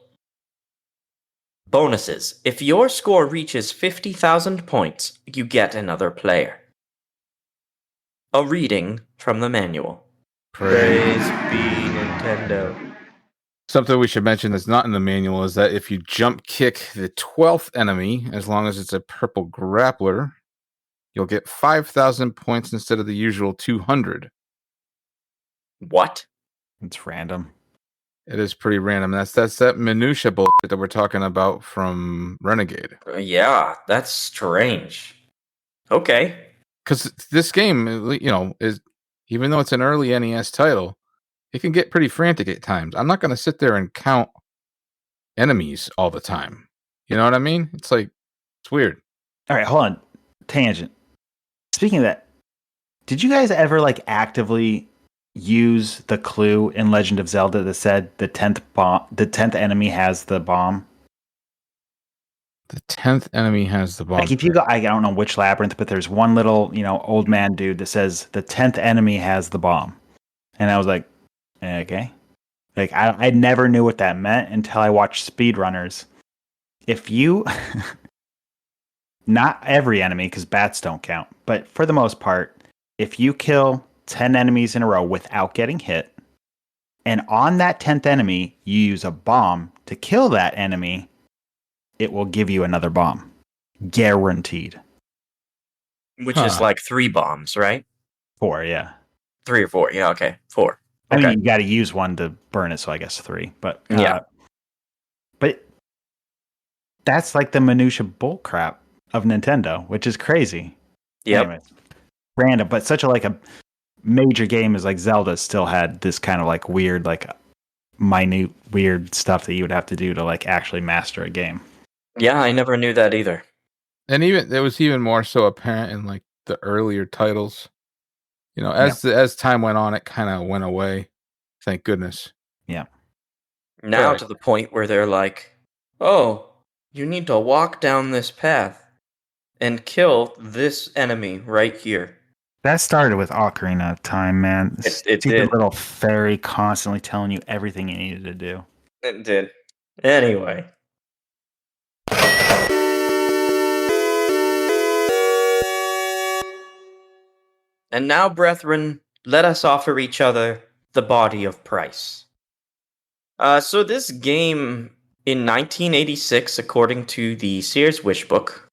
Bonuses. If your score reaches 50,000 points, you get another player. A reading from the manual. Praise be Nintendo. Something we should mention that's not in the manual is that if you jump kick the 12th enemy, as long as it's a purple grappler, you'll get 5,000 points instead of the usual 200. What? It's random. It is pretty random. That's that minutia bullshit that we're talking about from Renegade. Yeah, that's strange. Okay. Because this game, is, even though it's an early NES title, it can get pretty frantic at times. I'm not going to sit there and count enemies all the time. You know what I mean? It's weird. All right, hold on. Tangent. Speaking of that, did you guys ever actively use the clue in Legend of Zelda that said the 10th enemy has the bomb? The 10th enemy has the bomb. If you go, I don't know which labyrinth, but there's one little, old man dude that says the 10th enemy has the bomb. And I was like, okay. I never knew what that meant until I watched speedrunners. If you, not every enemy, because bats don't count, but for the most part, if you kill 10 enemies in a row without getting hit, and on that 10th enemy, you use a bomb to kill that enemy, it will give you another bomb. Guaranteed. Which is 3 bombs, right? 4, yeah. 3 or 4. Yeah, okay. 4. Okay. I mean, you got to use one to burn it, so I guess 3. But yeah. But that's the minutia bullcrap of Nintendo, which is crazy. Yep. Anyways, random, but such a major game as Zelda still had this kind of weird, minute weird stuff that you would have to do to actually master a game. Yeah, I never knew that either. And it was even more so apparent in the earlier titles. As time went on, it kind of went away. Thank goodness. Yeah. Now to the point where they're like, oh, you need to walk down this path and kill this enemy right here. That started with Ocarina of Time, man. It did. Little fairy constantly telling you everything you needed to do. It did. Anyway. And now, brethren, let us offer each other the body of price. So this game, in 1986, according to the Sears Wish Book,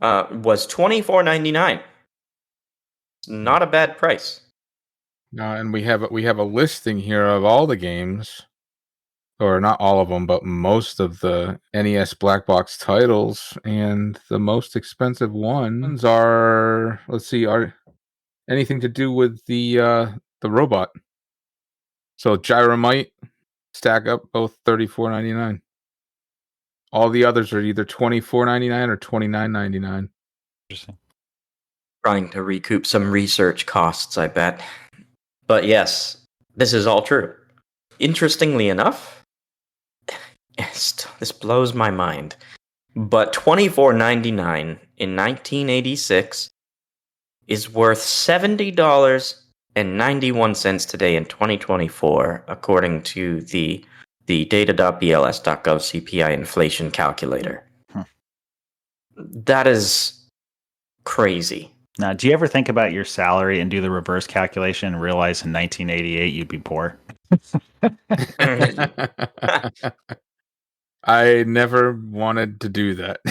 was $24.99. Not a bad price. And we have a listing here of all the games, or not all of them, but most of the NES Black Box titles, and the most expensive ones are, are anything to do with the robot. So Gyromite, stack up both $34.99. All the others are either $24.99 or $29.99. Interesting. Trying to recoup some research costs, I bet. But yes, this is all true. Interestingly enough, this blows my mind, but $24.99 in 1986 is worth $70.91 today in 2024, according to the data.bls.gov CPI inflation calculator. That is crazy. Now, do you ever think about your salary and do the reverse calculation and realize in 1988 you'd be poor? I never wanted to do that.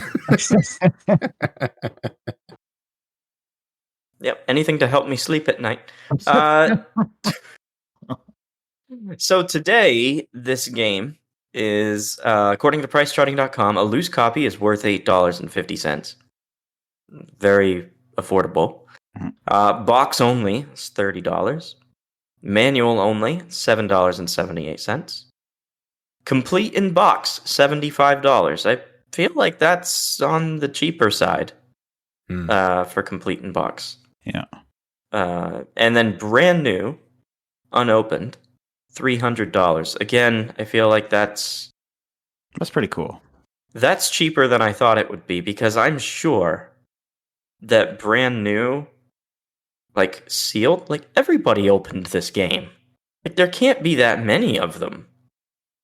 Yep, anything to help me sleep at night. So today, this game is, according to PriceCharting.com, a loose copy is worth $8.50. Very affordable. Box only is $30. Manual only, $7.78. Complete in box, $75. I feel like that's on the cheaper side for complete in box. Yeah. And then brand new, unopened, $300. Again, I feel like that's pretty cool. That's cheaper than I thought it would be, because I'm sure that brand new, like sealed, like everybody opened this game. Like there can't be that many of them.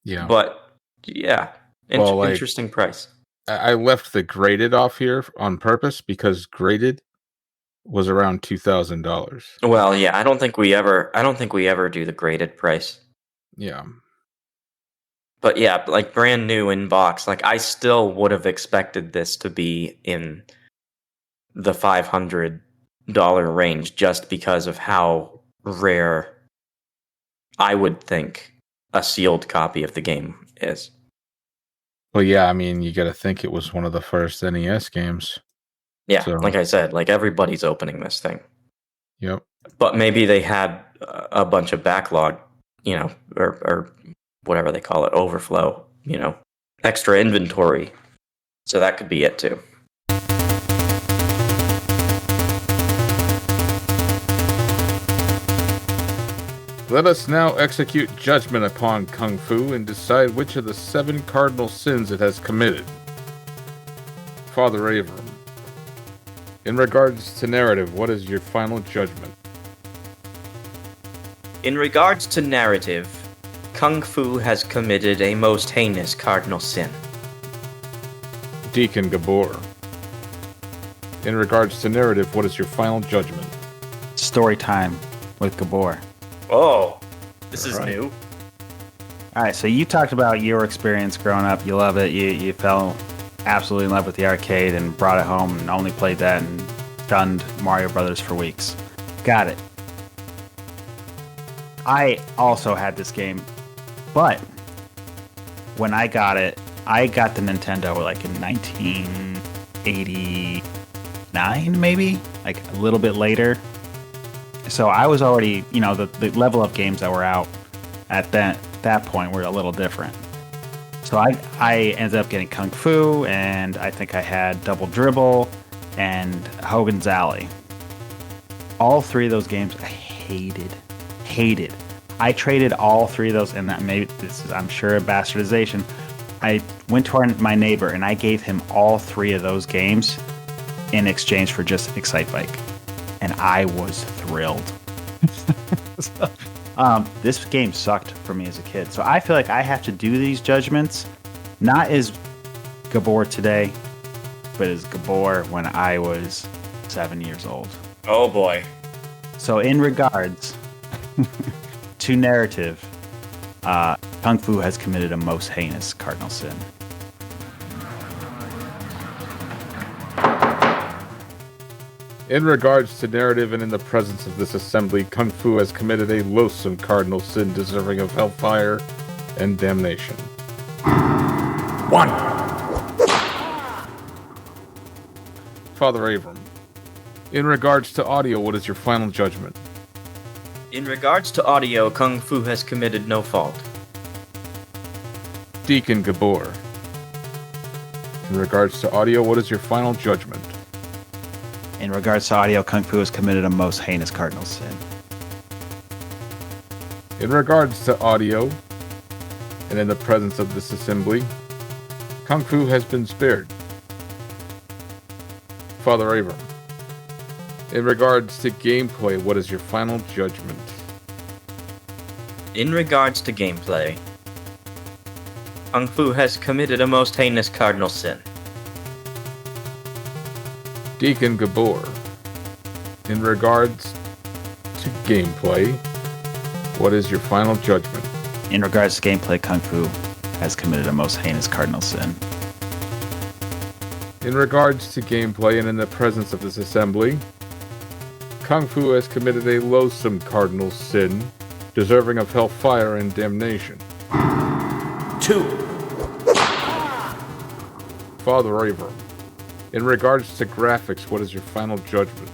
Yeah. But yeah, interesting price. I left the graded off here on purpose because graded was around $2,000. Well, yeah, I don't think we ever do the graded price. Yeah. But yeah, like brand new in box, like I still would have expected this to be in the $500 range just because of how rare I would think a sealed copy of the game is. Well, yeah, I mean, you got to think it was one of the first NES games. Yeah, So- like I said, like everybody's opening this thing. Yep. But maybe they had a bunch of backlog, or whatever they call it, overflow, extra inventory. So that could be it too. Let us now execute judgment upon Kung Fu and decide which of the 7 cardinal sins it has committed. Father Avram, in regards to narrative, what is your final judgment? In regards to narrative, Kung Fu has committed a most heinous cardinal sin. Deacon Gabor, in regards to narrative, what is your final judgment? Story time with Gabor. Oh, this is All right. new. All right, so you talked about your experience growing up. You love it. You fell absolutely in love with the arcade and brought it home and only played that and shunned Mario Brothers for weeks. Got it. I also had this game, but when I got it, I got the Nintendo like in 1989, maybe, like a little bit later. So I was already, the level of games that were out at that point were a little different. So I ended up getting Kung Fu, and I think I had Double Dribble and Hogan's Alley. All 3 of those games I hated. I traded all 3 of those, and that maybe this is, I'm sure, a bastardization. I went to my neighbor, and I gave him all 3 of those games in exchange for just Excite Bike. And I was thrilled. This game sucked for me as a kid. So I feel like I have to do these judgments, not as Gabor today, but as Gabor when I was 7 years old. Oh boy. So in regards to narrative, Kung Fu has committed a most heinous cardinal sin. In regards to narrative and in the presence of this assembly, Kung Fu has committed a loathsome cardinal sin deserving of hellfire and damnation. 1. Father Avram, in regards to audio, what is your final judgment? In regards to audio, Kung Fu has committed no fault. Deacon Gabor, in regards to audio, what is your final judgment? In regards to audio, Kung Fu has committed a most heinous cardinal sin. In regards to audio, and in the presence of this assembly, Kung Fu has been spared. Father Avram, in regards to gameplay, what is your final judgment? In regards to gameplay, Kung Fu has committed a most heinous cardinal sin. Deacon Gabor, in regards to gameplay, what is your final judgment? In regards to gameplay, Kung Fu has committed a most heinous cardinal sin. In regards to gameplay and in the presence of this assembly, Kung Fu has committed a loathsome cardinal sin, deserving of hellfire and damnation. 2. Father Avram, in regards to graphics, what is your final judgment?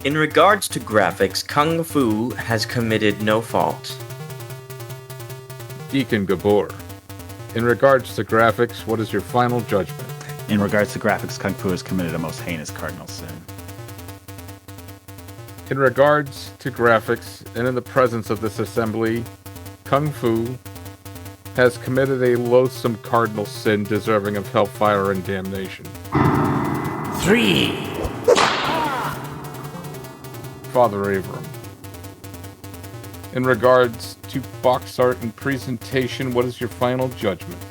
In regards to graphics, Kung Fu has committed no fault. Deacon Gabor. In regards to graphics, what is your final judgment? In regards to graphics, Kung Fu has committed a most heinous cardinal sin. In regards to graphics, and in the presence of this assembly, Kung Fu has committed a loathsome cardinal sin deserving of hellfire and damnation. 3. Father Avram. In regards to box art and presentation, what is your final judgment?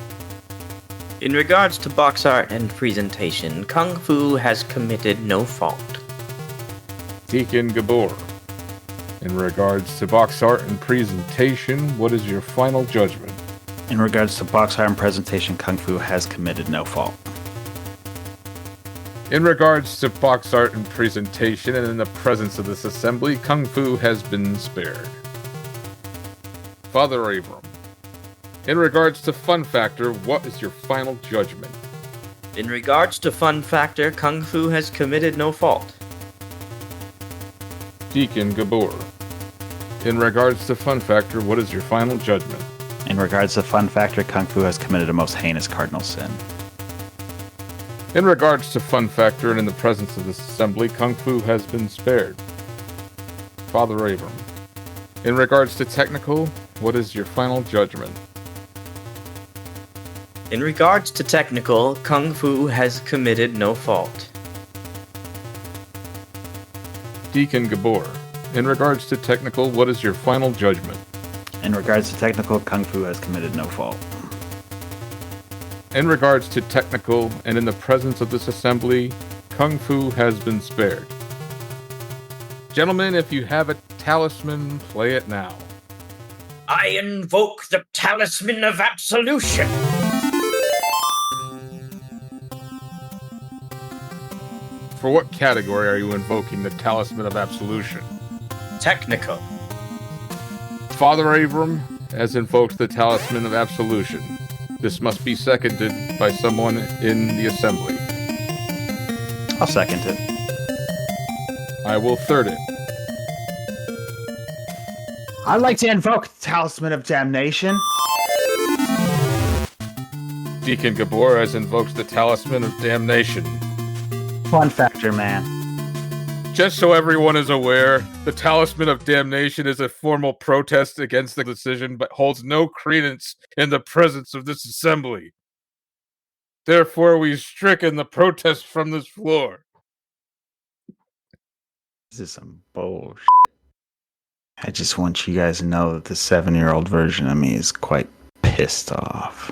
In regards to box art and presentation, Kung Fu has committed no fault. Deacon Gabor. In regards to box art and presentation, what is your final judgment? In regards to box art and presentation, Kung Fu has committed no fault. In regards to box art and presentation, and in the presence of this assembly, Kung Fu has been spared. Father Avram. In regards to fun factor, what is your final judgment? In regards to fun factor, Kung Fu has committed no fault. Deacon Gabor. In regards to fun factor, what is your final judgment? In regards to fun factor, Kung Fu has committed a most heinous cardinal sin. In regards to fun factor and in the presence of this assembly, Kung Fu has been spared. Father Avram. In regards to technical, what is your final judgment? In regards to technical, Kung Fu has committed no fault. Deacon Gabor. In regards to technical, what is your final judgment? In regards to technical, Kung Fu has committed no fault. In regards to technical, and in the presence of this assembly, Kung Fu has been spared. Gentlemen, if you have a talisman, play it now. I invoke the Talisman of Absolution. For what category are you invoking the Talisman of Absolution? Technical. Father Avram has invoked the Talisman of Absolution. This must be seconded by someone in the assembly. I'll second it. I will third it. I'd like to invoke Talisman of Damnation. Deacon Gabor has invoked the Talisman of Damnation. Fun factor, man. Just so everyone is aware, the Talisman of Damnation is a formal protest against the decision, but holds no credence in the presence of this assembly. Therefore, we've stricken the protest from this floor. This is some bullshit. I just want you guys to know that the 7-year-old version of me is quite pissed off.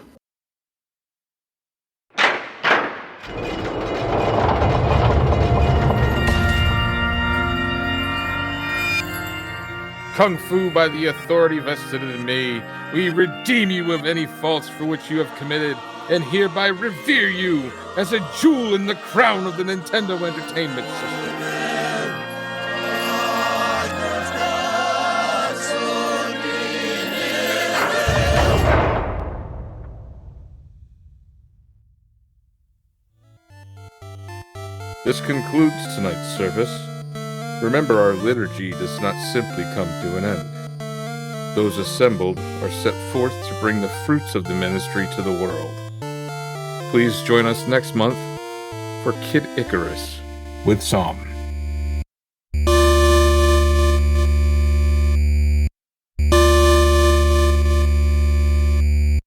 Kung Fu, by the authority vested in me, we redeem you of any faults for which you have committed, and hereby revere you as a jewel in the crown of the Nintendo Entertainment System. This concludes tonight's service. Remember, our liturgy does not simply come to an end. Those assembled are set forth to bring the fruits of the ministry to the world. Please join us next month for Kid Icarus with Psalm.